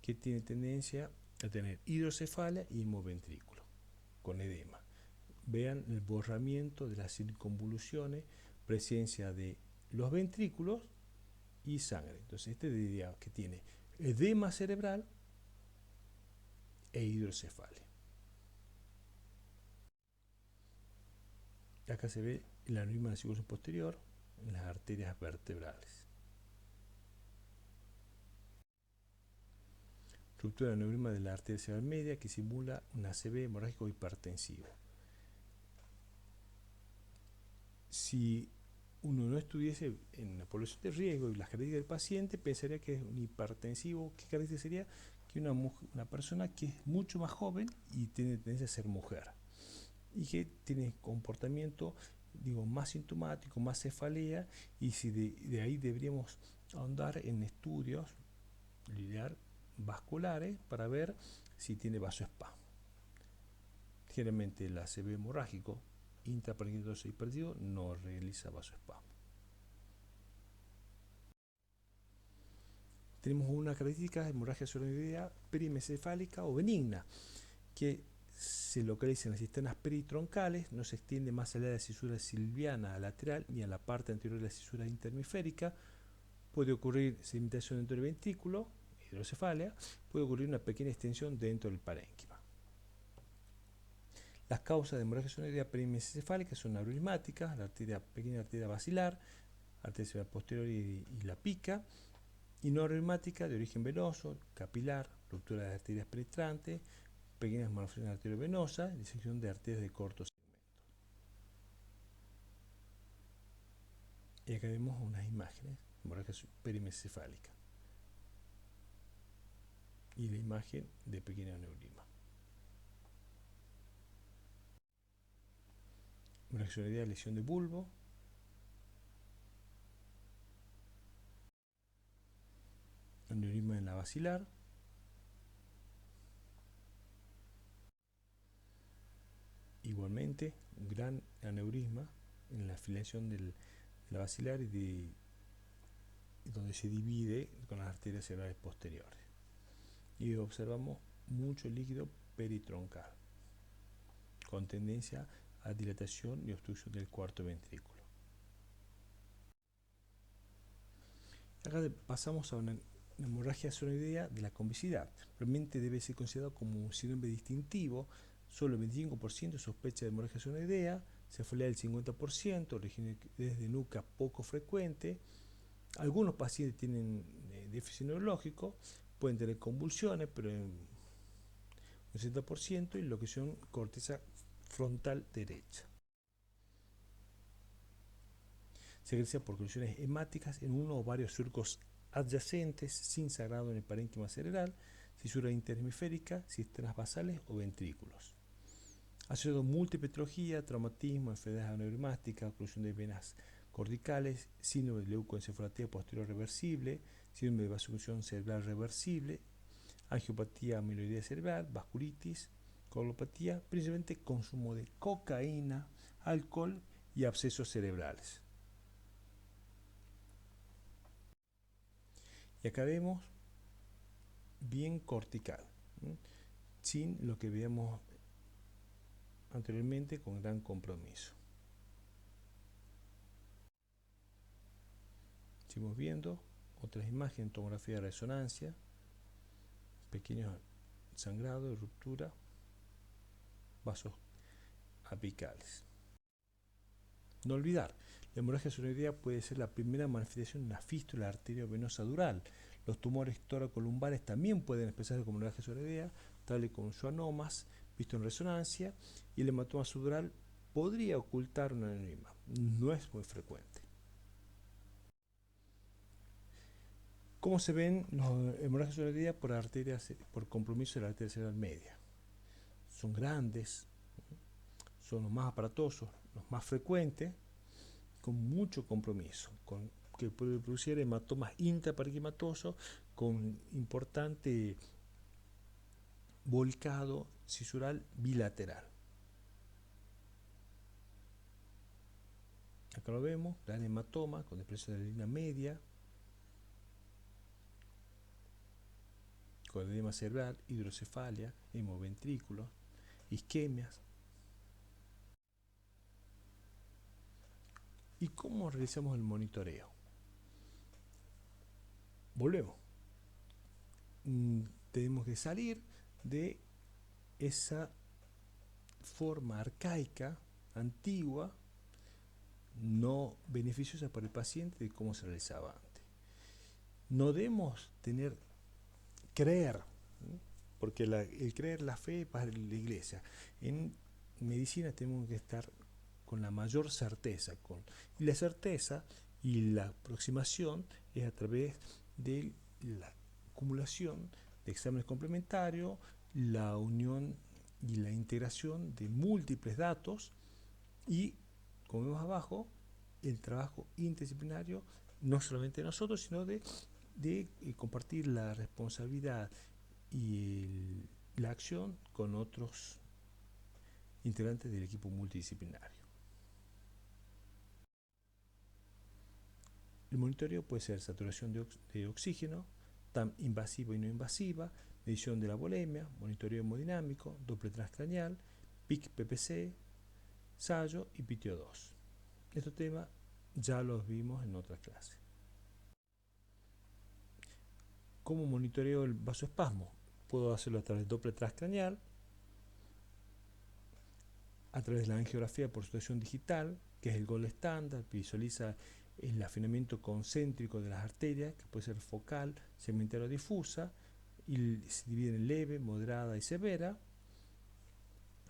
que tiene tendencia a tener hidrocefalia y hemoventrículo con edema. Vean el borramiento de las circunvoluciones, presencia de los ventrículos y sangre. Entonces este diría que tiene edema cerebral e hidrocefalia. Acá se ve el aneurisma de circulación posterior en las arterias vertebrales. Ruptura del aneurisma de la arteria cerebral media que simula un ACV hemorrágico hipertensivo. Si uno no estuviese en la población de riesgo y las características del paciente, pensaría que es un hipertensivo. ¿Qué característica sería? Que una persona que es mucho más joven y tiene tendencia a ser mujer y que tiene comportamiento, digo, más sintomático, más cefalea, y si de ahí deberíamos ahondar en estudios linear vasculares para ver si tiene vasoespasmo. Generalmente el ACV hemorrágico intraparenquimatoso hipertensivo no realiza vasoespasmo. Tenemos una característica de hemorragia solenoidea perimesocefálica o benigna, que se localiza en las cisternas peritroncales, no se extiende más allá de la cisura silviana lateral ni a la parte anterior de la cisura interhemisférica. Puede ocurrir sedimentación dentro del ventrículo, hidrocefalia, puede ocurrir una pequeña extensión dentro del parénquima. Las causas de hemorragia solenoidea perimesencefálica son neurismáticas, la pequeña arteria basilar, arteria cerebral posterior y la pica, y no reumática de origen venoso, capilar, ruptura de arterias penetrantes, pequeñas malformaciones arteriovenosas, disección de arterias de corto segmento. Y acá vemos unas imágenes de hemorragia perimesencefálica y la imagen de pequeño aneurisma. Hemorragia solenoidea, lesión de bulbo, aneurisma en la basilar, igualmente un gran aneurisma en la filiación de la basilar y donde se divide con las arterias cerebrales posteriores. Y observamos mucho líquido peritroncal con tendencia a dilatación y obstrucción del cuarto ventrículo. Acá pasamos a una hemorragia solenoidea de la convexidad. Realmente debe ser considerado como un síndrome distintivo. Solo el 25% sospecha de hemorragia solenoidea, cefalea del 50%, origen desde nuca poco frecuente. Algunos pacientes tienen déficit neurológico, pueden tener convulsiones, pero en un 60%, y locución corteza frontal derecha. Se caracteriza por colisiones hemáticas en uno o varios surcos adyacentes sin sangrado en el parénquima cerebral, fisura interhemisférica, cisternas basales o ventrículos. Asociado múltiple etiología, traumatismo, enfermedades aneurismáticas, oclusión de venas corticales, síndrome de leucoencefalopatía posterior reversible, síndrome de vasoconstricción cerebral reversible, angiopatía amiloidea cerebral, vasculitis, coagulopatía, principalmente consumo de cocaína, alcohol y abscesos cerebrales. Y acá vemos bien cortical, sin lo que veíamos anteriormente con gran compromiso. Seguimos viendo otras imágenes, tomografía de resonancia, pequeños sangrados, ruptura, vasos apicales. No olvidar, la hemorragia senoidea puede ser la primera manifestación de una fístula arteriovenosa dural. Los tumores toracolumbares también pueden expresarse como hemorragia senoidea, tal y como schwannomas, visto en resonancia, y el hematoma subdural podría ocultar un aneurisma. No es muy frecuente. ¿Cómo se ven los hemorragias senoidea por arterias, por compromiso de la arteria cerebral media? Son grandes, son los más aparatosos, los más frecuentes, con mucho compromiso, que puede producir hematomas intraparenquimatosos con importante volcado cisural bilateral. Acá lo vemos, gran hematoma con depresión de la línea media, con edema cerebral, hidrocefalia, hemoventrículos, isquemias. ¿Y cómo realizamos el monitoreo? Volvemos. Tenemos que salir de esa forma arcaica, antigua, no beneficiosa para el paciente de cómo se realizaba antes. No debemos creer, porque el creer, la fe es para la iglesia. En medicina tenemos que estar con la mayor certeza, y la certeza y la aproximación es a través de la acumulación de exámenes complementarios, la unión y la integración de múltiples datos y, como vemos abajo, el trabajo interdisciplinario, no solamente de nosotros, sino de compartir la responsabilidad y la acción con otros integrantes del equipo multidisciplinario. El monitoreo puede ser saturación de oxígeno, TAM invasiva y no invasiva, medición de la volemia, monitoreo hemodinámico, Doppler transcraneal, PIC-PPC, SAYO y PTO2. Estos temas ya los vimos en otras clases. ¿Cómo monitoreo el vasoespasmo? Puedo hacerlo a través del Doppler transcraneal, a través de la angiografía por situación digital, que es el gold estándar, visualiza el afinamiento concéntrico de las arterias, que puede ser focal, segmentaria o difusa, y se divide en leve, moderada y severa.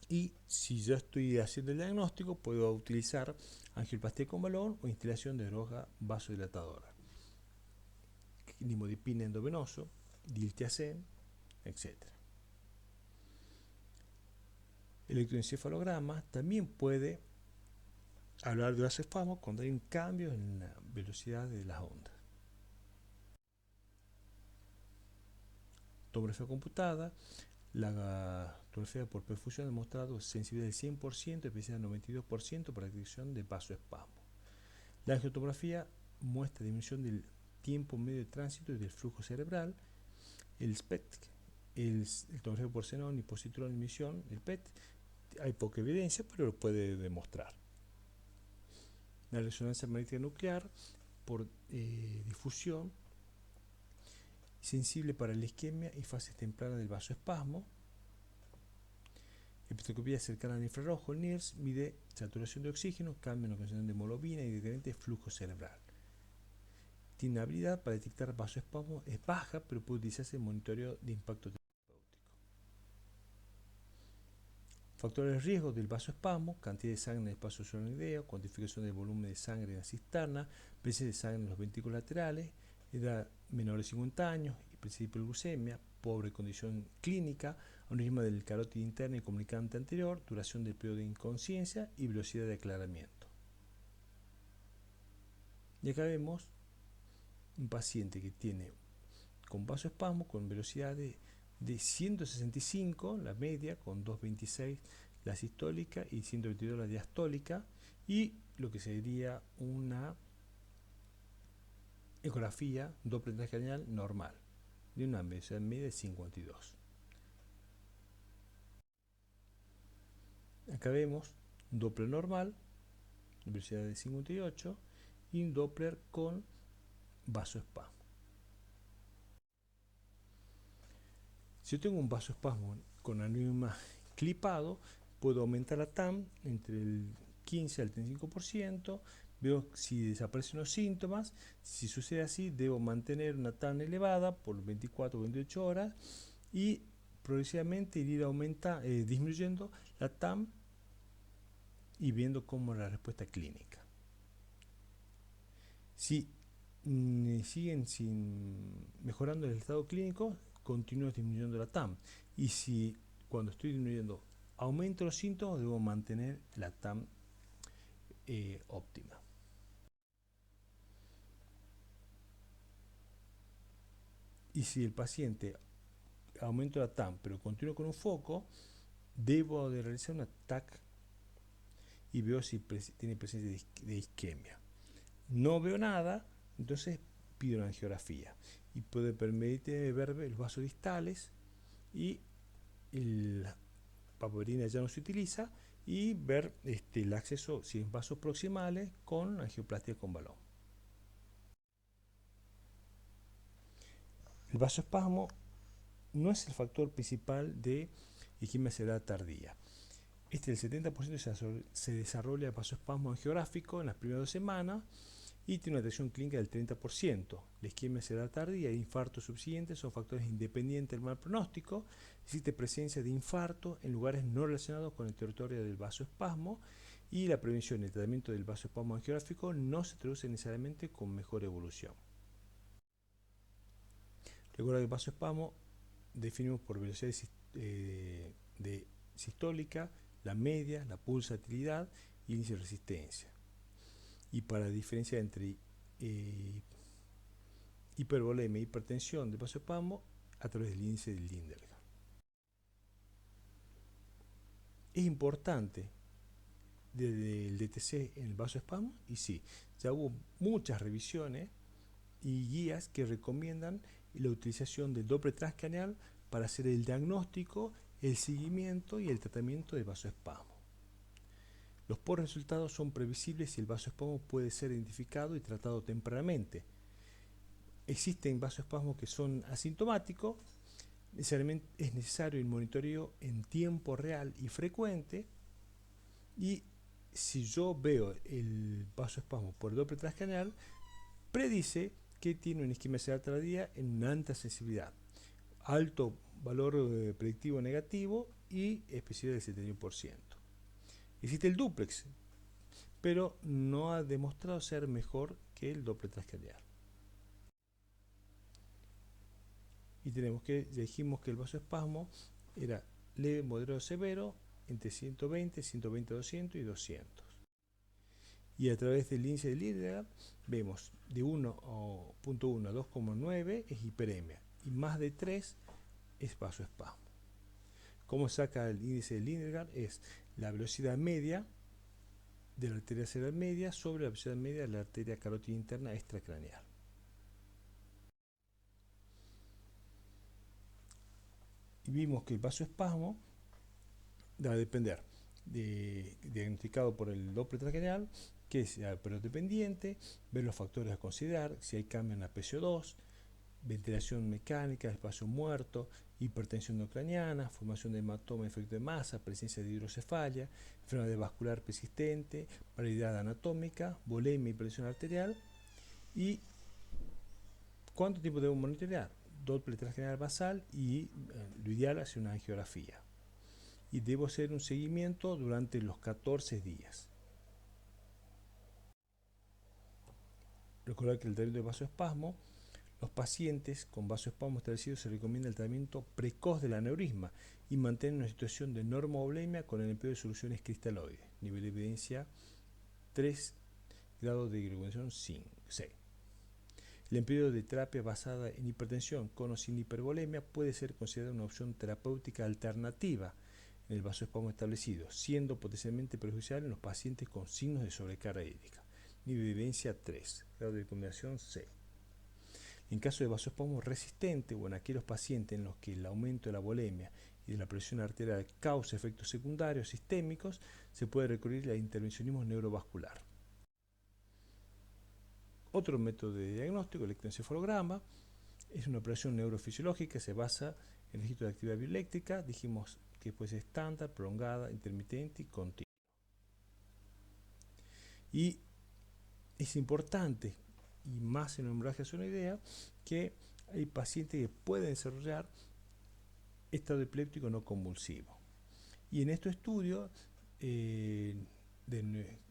Y si yo estoy haciendo el diagnóstico, puedo utilizar angioplastia con balón o instalación de droga vasodilatadora, nimodipina endovenoso, diltiazem, etc. El electroencefalograma también puede hablar de vasoespasmo cuando hay un cambio en la velocidad de las ondas. Tomografía computada, la tomografía por perfusión ha demostrado sensibilidad del 100%, especialidad del 92% para la detección de vasoespasmo. La angiotomografía muestra disminución del tiempo medio de tránsito y del flujo cerebral. El SPECT, el tomografía por xenón y positrón emisión, el PET, hay poca evidencia, pero lo puede demostrar. La resonancia magnética nuclear por difusión, sensible para la isquemia y fases tempranas del vasoespasmo. Espectroscopía cercana al infrarrojo, el NIRS, mide saturación de oxígeno, cambio en la concentración de hemoglobina y directamente flujo cerebral. Tiene habilidad para detectar vasoespasmo, es baja, pero puede utilizarse en monitoreo de impacto terapéutico. Factores de riesgo del vasoespasmo, cantidad de sangre en el espacio senoideo, cuantificación del volumen de sangre en la cisterna, presencia de sangre en los ventrículos laterales, edad menor de 50 años, principio de glucemia, pobre condición clínica, aneurisma del carótida interna y comunicante anterior, duración del periodo de inconsciencia y velocidad de aclaramiento. Y acá vemos un paciente que tiene con vasoespasmo con velocidad de 165 la media, con 226 la sistólica y 122 la diastólica, y lo que sería una ecografía Doppler transcraneal normal de una velocidad media de 52. Acá vemos un Doppler normal, velocidad de 58, y un Doppler con vasoespasmo. Si yo tengo un vasoespasmo con aneurisma clipado, puedo aumentar la TAM entre el 15 al 35%, veo si desaparecen los síntomas. Si sucede así, debo mantener una TAM elevada por 24 o 28 horas y progresivamente ir disminuyendo la TAM y viendo cómo es la respuesta clínica. Si siguen mejorando el estado clínico, continúo disminuyendo la TAM. Y si cuando estoy disminuyendo aumento los síntomas, debo mantener la TAM óptima. Y si el paciente aumenta la TAM pero continúa con un foco, debo de realizar una TAC y veo si tiene presencia de isquemia. No veo nada, entonces pido una angiografía y puede permitirme ver los vasos distales y la papaverina ya no se utiliza y ver el acceso si en vasos proximales con angioplastia con balón. El vasoespasmo no es el factor principal de isquemia cerebral tardía. El 70% se desarrolla el vasoespasmo angiográfico en las primeras 2 semanas y tiene una detección clínica del 30%. La isquemia cerebral tardía y infartos subsiguientes son factores independientes del mal pronóstico. Existe presencia de infarto en lugares no relacionados con el territorio del vasoespasmo y la prevención y el tratamiento del vasoespasmo angiográfico no se traduce necesariamente con mejor evolución. Recuerda que el vasoespasmo definimos por velocidad de sistólica, la media, la pulsatilidad y índice de resistencia. Y para diferenciar entre hipervolemia e hipertensión del vasoespasmo a través del índice de Lindergan. Es importante desde el DTC en el vasoespasmo y sí, ya hubo muchas revisiones y guías que recomiendan la utilización del Doppler transcranial para hacer el diagnóstico, el seguimiento y el tratamiento del vasoespasmo. Los resultados son previsibles y el vasoespasmo puede ser identificado y tratado tempranamente. Existen vasoespasmos que son asintomáticos, necesariamente es necesario el monitoreo en tiempo real y frecuente, y si yo veo el vasoespasmo por el Doppler transcranial, predice que tiene una isquemia cerebral tardía en una alta sensibilidad, alto valor predictivo negativo y especificidad del 71%. Existe el duplex, pero no ha demostrado ser mejor que el Doppler transcranial. Y dijimos que el vasoespasmo era leve, moderado, severo, entre 120, 120, 200 y 200. Y a través del índice de Lindergan vemos de 1.1 a 2.9 es hiperemia y más de 3 es vasoespasmo. ¿Cómo saca el índice de Lindergan? Es la velocidad media de la arteria cerebral media sobre la velocidad media de la arteria carótida interna extracraneal. Y vimos que el vasoespasmo va a depender diagnosticado por el Doppler transcranial, que es el periodo dependiente, ver los factores a considerar, si hay cambio en la PCO2, ventilación mecánica, espacio muerto, hipertensión intracraniana, formación de hematoma, efecto de masa, presencia de hidrocefalia, enfermedad vascular persistente, variedad anatómica, volemia y presión arterial. ¿Y cuánto tiempo debo monitorear? Doppler transcranial basal y lo ideal hacer una angiografía. Y debo hacer un seguimiento durante los 14 días. Recordar que el tratamiento de vasoespasmo, los pacientes con vasoespasmo establecido se recomienda el tratamiento precoz del aneurisma y mantener una situación de normovolemia con el empleo de soluciones cristaloides. Nivel de evidencia 3 grados de gluconegación 6. El empleo de terapia basada en hipertensión con o sin hipervolemia puede ser considerada una opción terapéutica alternativa en el vasoespasmo establecido, siendo potencialmente perjudicial en los pacientes con signos de sobrecarga hídrica. Nivel de evidencia 3, grado de combinación 6. En caso de vasoespasmo resistente o en aquellos pacientes en los que el aumento de la volemia y de la presión arterial causa efectos secundarios sistémicos, se puede recurrir al intervencionismo neurovascular. Otro método de diagnóstico, el electroencefalograma, es una operación neurofisiológica que se basa en el registro de actividad bioeléctrica. Dijimos que puede ser estándar, prolongada, intermitente y continua. Y es importante, y más en hemorragia idea, que hay pacientes que pueden desarrollar estado epiléptico no convulsivo. Y en este estudio,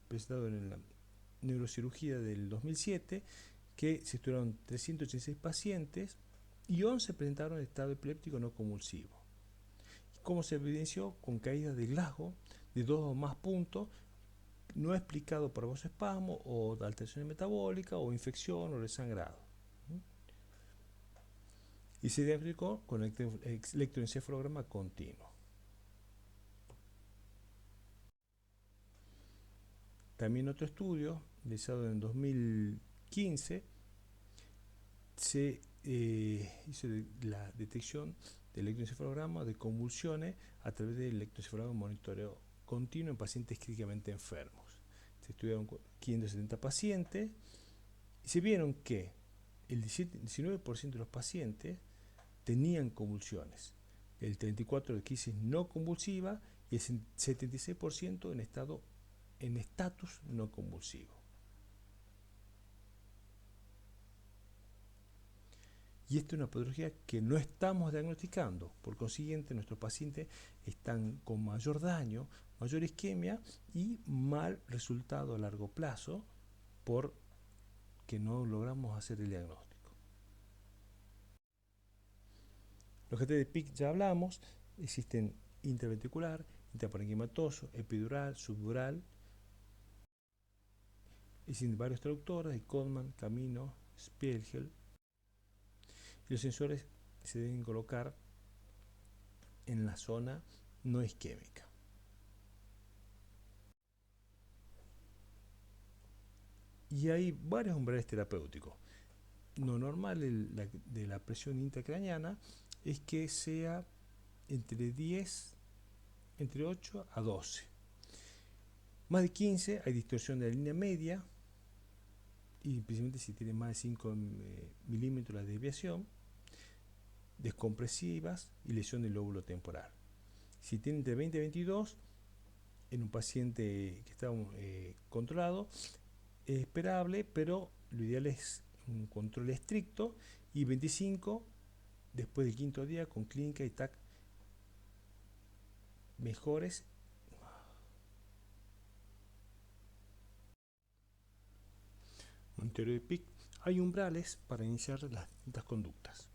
presentado en la neurocirugía del 2007, que se estudiaron 386 pacientes y 11 presentaron estado epiléptico no convulsivo. ¿Cómo se evidenció? Con caídas de Glasgow de 2 o más puntos, no explicado por vasoespasmo o alteraciones metabólicas o infección o desangrado. Y se diagnosticó con electroencefalograma continuo. También otro estudio, realizado en 2015, se hizo la detección del electroencefalograma de convulsiones a través del electroencefalograma monitoreo continuo en pacientes críticamente enfermos. Se estudiaron 570 pacientes y se vieron que el 19% de los pacientes tenían convulsiones, el 34% de crisis no convulsiva y el 76% en estatus no convulsivo. Y esta es una patología que no estamos diagnosticando, por consiguiente nuestros pacientes están con mayor daño, mayor isquemia y mal resultado a largo plazo porque no logramos hacer el diagnóstico. Los GT de PIC ya hablamos, existen intraventricular, intraparenquimatoso, epidural, subdural. Existen varios traductores, de Codman, Camino, Spiegel. Y los sensores se deben colocar en la zona no isquémica. Y hay varios umbrales terapéuticos. Lo normal de la presión intracraneana es que sea entre 8 a 12. Más de 15 hay distorsión de la línea media, y principalmente si tiene más de 5 milímetros la desviación, descompresivas y lesión del lóbulo temporal. Si tiene entre 20 y 22, en un paciente que está controlado, es esperable, pero lo ideal es un control estricto, y 25 después del quinto día con clínica y TAC mejores. En teoría de PIC hay umbrales para iniciar las distintas conductas.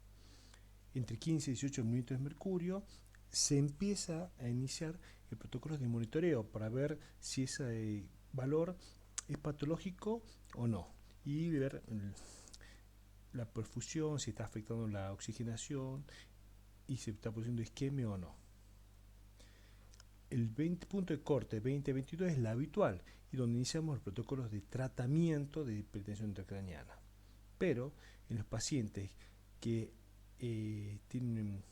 Entre 15 y 18 milímetros de mercurio se empieza a iniciar el protocolo de monitoreo para ver si ese valor es patológico o no, y ver la perfusión, si está afectando la oxigenación y si está produciendo isquemia o no. El punto de corte 20-22 es la habitual y donde iniciamos los protocolos de tratamiento de hipertensión intracraneana. Pero en los pacientes que tienen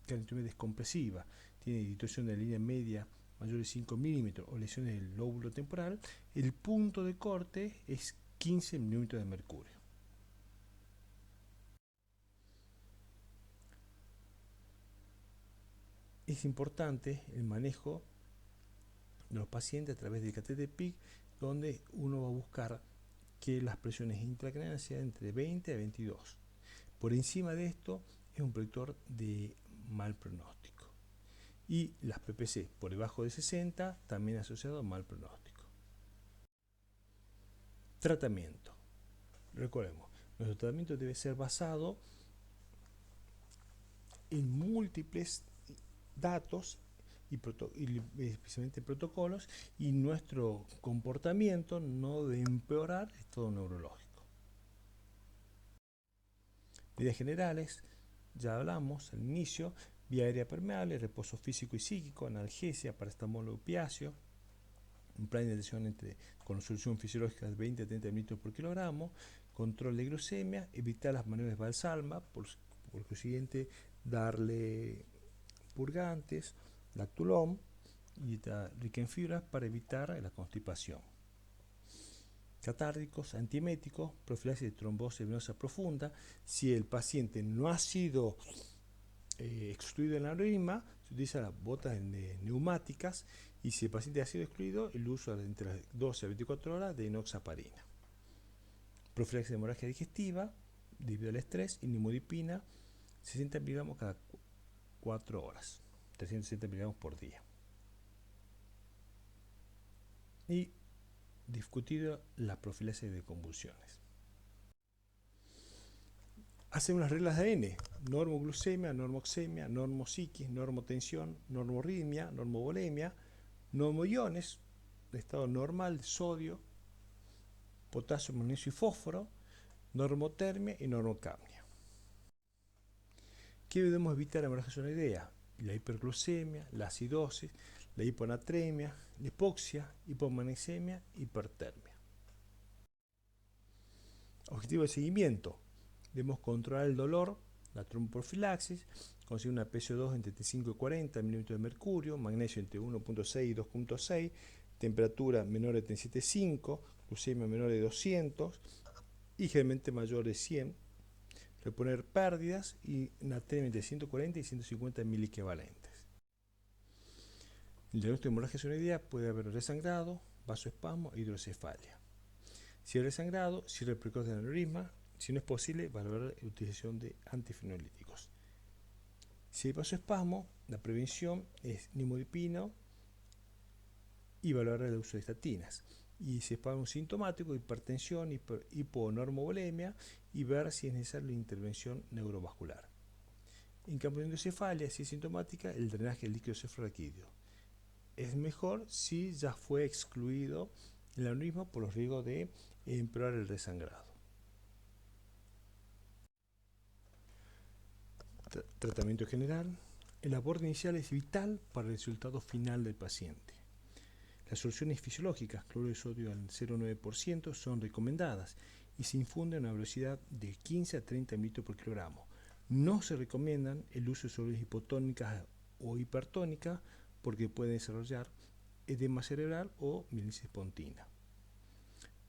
carotinomía descompresiva, tienen distorsión de la línea media mayor de 5 milímetros o lesiones del lóbulo temporal, el punto de corte es 15 milímetros de mercurio. Es importante el manejo de los pacientes a través del catéter PIC, donde uno va a buscar que las presiones intracraneanas sean entre 20 a 22. Por encima de esto es un predictor de mal pronóstico. Y las PPC por debajo de 60 también asociado a mal pronóstico. Tratamiento. Recordemos, nuestro tratamiento debe ser basado en múltiples datos y especialmente protocolos, y nuestro comportamiento no debe empeorar el estado neurológico. Medidas generales, ya hablamos al inicio: vía aérea permeable, reposo físico y psíquico, analgesia, paracetamol o opiáceo, un plan de atención con solución fisiológica de 20 a 30 mililitros por kilogramo, control de glucemia, evitar las maniobras de Valsalva, por consiguiente darle purgantes, lactulón y dieta rica en fibras para evitar la constipación. catárdicos, antieméticos, profilaxis de trombosis venosa profunda. Si el paciente no ha sido excluido en el aneurisma, se utilizan las botas neumáticas, y si el paciente ha sido excluido, el uso entre las 12 a 24 horas de enoxaparina. Profilaxis de hemorragia digestiva debido al estrés y nimodipina 60 miligramos cada 4 horas, 360 miligramos por día. Y discutido la profilaxis de convulsiones. Hacen unas reglas de N: normoglucemia, normoxemia, normopsiquis, normotensión, normorritmia, normovolemia, normoiones de estado normal de sodio, potasio, magnesio y fósforo, normotermia y normocapnia. ¿Qué debemos evitar en hemorragia senoidea? La hiperglucemia, la acidosis, la hiponatremia, la hipoxia, hipomagnesemia, hipertermia. Objetivo de seguimiento: debemos controlar el dolor, la tromboprofilaxis, conseguir una PCO2 entre 35 y 40 milímetros de mercurio, magnesio entre 1.6 y 2.6, temperatura menor de 37,5, glucemia menor de 200 y generalmente mayor de 100, reponer pérdidas y natremia entre 140 y 150 miliequivalentes. El diagnóstico de hemorragia senoidea: puede haber resangrado, vasoespasmo e hidrocefalia. Si hay resangrado, cierre precoz del aneurisma. Si no es posible, valorar la utilización de antifenolíticos. Si hay vasoespasmo, la prevención es nimodipina y valorar el uso de estatinas. Y si es espasmo sintomático, hipertensión, hiponormovolemia, y ver si es necesaria la intervención neurovascular. En cambio de hidrocefalia, si es sintomática, el drenaje del líquido cefalorraquídeo. Es mejor si ya fue excluido el aneurisma por los riesgos de empeorar el resangrado. Tratamiento general. El abordaje inicial es vital para el resultado final del paciente. Las soluciones fisiológicas, cloruro de sodio al 0,9%, son recomendadas y se infunden a una velocidad de 15 a 30 mililitros por kilogramo. No se recomiendan el uso de soluciones hipotónicas o hipertónicas porque pueden desarrollar edema cerebral o mielitis pontina.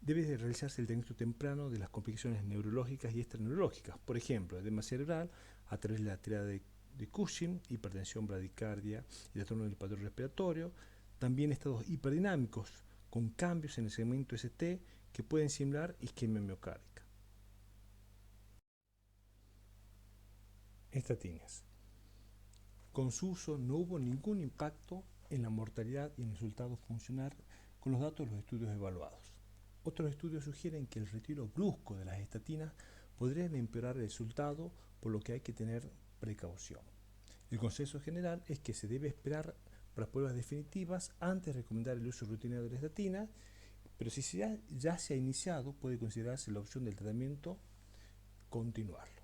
Debe realizarse el diagnóstico temprano de las complicaciones neurológicas y extraneurológicas, por ejemplo, edema cerebral a través de la triada de Cushing, hipertensión, bradicardia y trastorno del patrón respiratorio, también estados hiperdinâmicos con cambios en el segmento ST que pueden simular isquemia miocárdica. Estatinas. Con su uso no hubo ningún impacto en la mortalidad y en el resultado funcional con los datos de los estudios evaluados. Otros estudios sugieren que el retiro brusco de las estatinas podría empeorar el resultado, por lo que hay que tener precaución. El consenso general es que se debe esperar para pruebas definitivas antes de recomendar el uso rutinario de la estatina, pero si ya se ha iniciado, puede considerarse la opción del tratamiento continuarlo.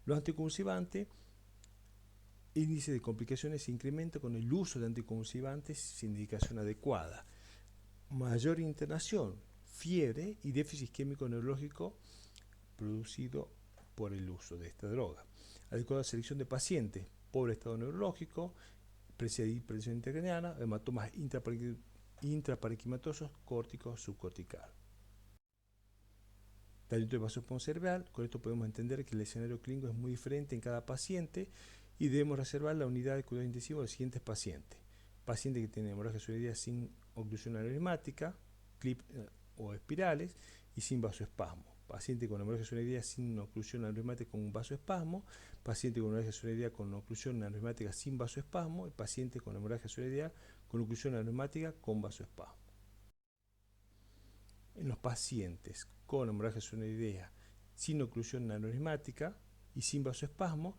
Los anticonvulsivantes, el índice de complicaciones se incrementa con el uso de anticonvulsivantes sin indicación adecuada. Mayor internación, fiebre y déficit isquémico neurológico producido por el uso de esta droga. Adecuada selección de pacientes, pobre estado neurológico, presencia de hipertensión intracraniana, hematomas intraparenquimatosos, córtico, subcortical. Tratamiento de vasoespasmo cerebral. Con esto podemos entender que el escenario clínico es muy diferente en cada paciente y debemos reservar la unidad de cuidado intensivo a los siguientes pacientes: paciente que tiene hemorragia senoidea sin oclusión aneurismática, clip o espirales y sin vasoespasmo; paciente con hemorragia senoidea sin oclusión aneurismática con un vasoespasmo; paciente con hemorragia senoidea con oclusión aneurismática sin vasoespasmo; y paciente con hemorragia senoidea con oclusión aneurismática con vasoespasmo. En los pacientes con hemorragia senoidea sin oclusión aneurismática y sin vasoespasmo,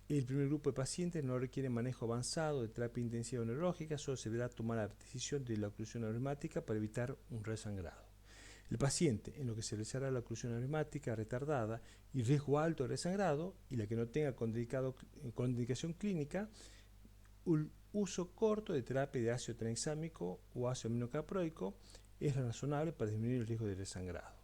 el primer grupo de pacientes no requiere manejo avanzado de terapia intensiva neurológica, solo se deberá tomar la decisión de la oclusión aneurismática para evitar un resangrado. El paciente en lo que se realizará la oclusión aneurismática retardada y riesgo alto de resangrado, y la que no tenga contraindicación clínica, un uso corto de terapia de ácido tranexámico o ácido aminocaproico es razonable para disminuir el riesgo de resangrado.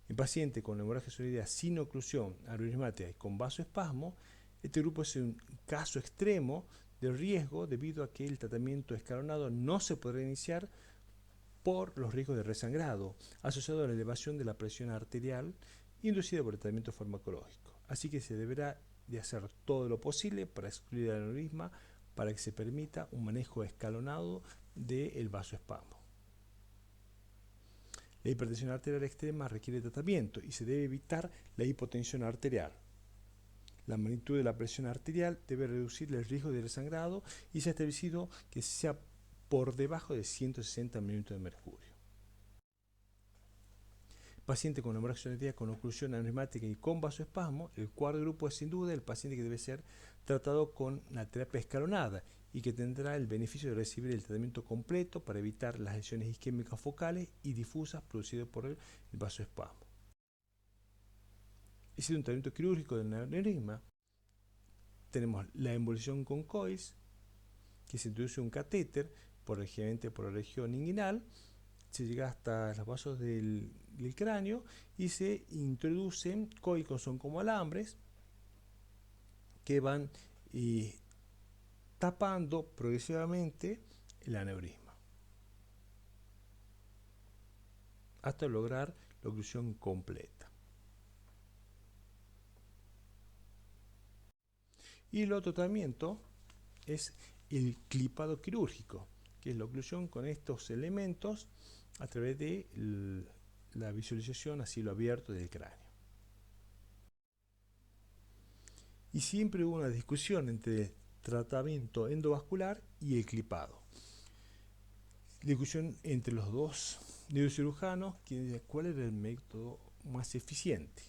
En paciente con hemorragia senoidea sin oclusión aneurismática y con vasoespasmo, este grupo es un caso extremo de riesgo debido a que el tratamiento escalonado no se podrá iniciar por los riesgos de resangrado asociado a la elevación de la presión arterial inducida por el tratamiento farmacológico. Así que se deberá de hacer todo lo posible para excluir el aneurisma para que se permita un manejo escalonado del vasoespasmo. La hipertensión arterial extrema requiere tratamiento y se debe evitar la hipotensión arterial. La magnitud de la presión arterial debe reducir el riesgo de resangrado y se ha establecido que sea por debajo de 160 milímetros de mercurio. Paciente con hemorragia arterial con oclusión aneurismática y con vasoespasmo, el cuarto grupo es sin duda el paciente que debe ser tratado con la terapia escalonada y que tendrá el beneficio de recibir el tratamiento completo para evitar las lesiones isquémicas focales y difusas producidas por el vasoespasmo. Existe un tratamiento quirúrgico del aneurisma. Tenemos la embolización con COIS, que se introduce un catéter por la región inguinal, se llega hasta los vasos del cráneo y se introducen COIS, son como alambres que van tapando progresivamente el aneurisma hasta lograr la oclusión completa. Y el otro tratamiento es el clipado quirúrgico, que es la oclusión con estos elementos a través de la visualización a cielo abierto del cráneo. Y siempre hubo una discusión entre el tratamiento endovascular y el clipado. Discusión entre los dos neurocirujanos, cuál era el método más eficiente.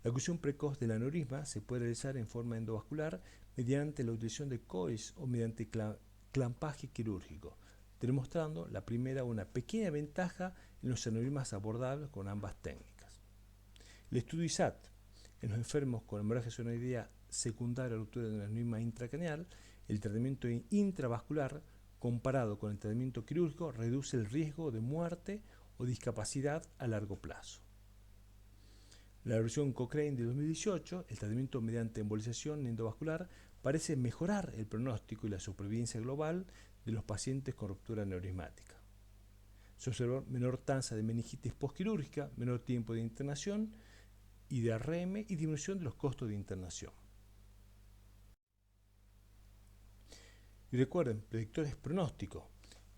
La oclusión precoz del aneurisma se puede realizar en forma endovascular mediante la utilización de COIS o mediante clampaje quirúrgico, demostrando la primera una pequeña ventaja en los aneurismas abordables con ambas técnicas. El estudio ISAT en los enfermos con hemorragia senoidea secundaria a la ruptura del aneurisma intracraneal, el tratamiento intravascular comparado con el tratamiento quirúrgico reduce el riesgo de muerte o discapacidad a largo plazo. La versión Cochrane de 2018, el tratamiento mediante embolización endovascular parece mejorar el pronóstico y la supervivencia global de los pacientes con ruptura aneurismática. Se observó menor tasa de meningitis postquirúrgica, menor tiempo de internación y de ARM y disminución de los costos de internación. Y recuerden, predictores pronósticos.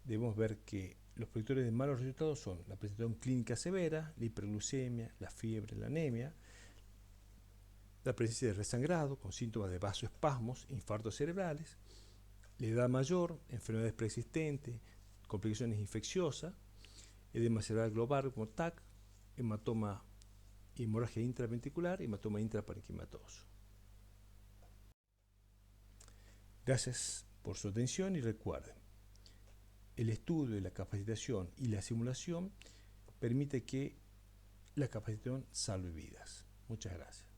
Debemos ver que los predictores de malos resultados son la presentación clínica severa, la hiperglucemia, la fiebre, la anemia, la presencia de resangrado con síntomas de vasoespasmos, infartos cerebrales, la edad mayor, enfermedades preexistentes, complicaciones infecciosas, edema cerebral global como TAC, hematoma, hemorragia intraventricular, hematoma intraparenquimatoso. Gracias por su atención y recuerden, el estudio, la capacitación y la simulación permite que la capacitación salve vidas. Muchas gracias.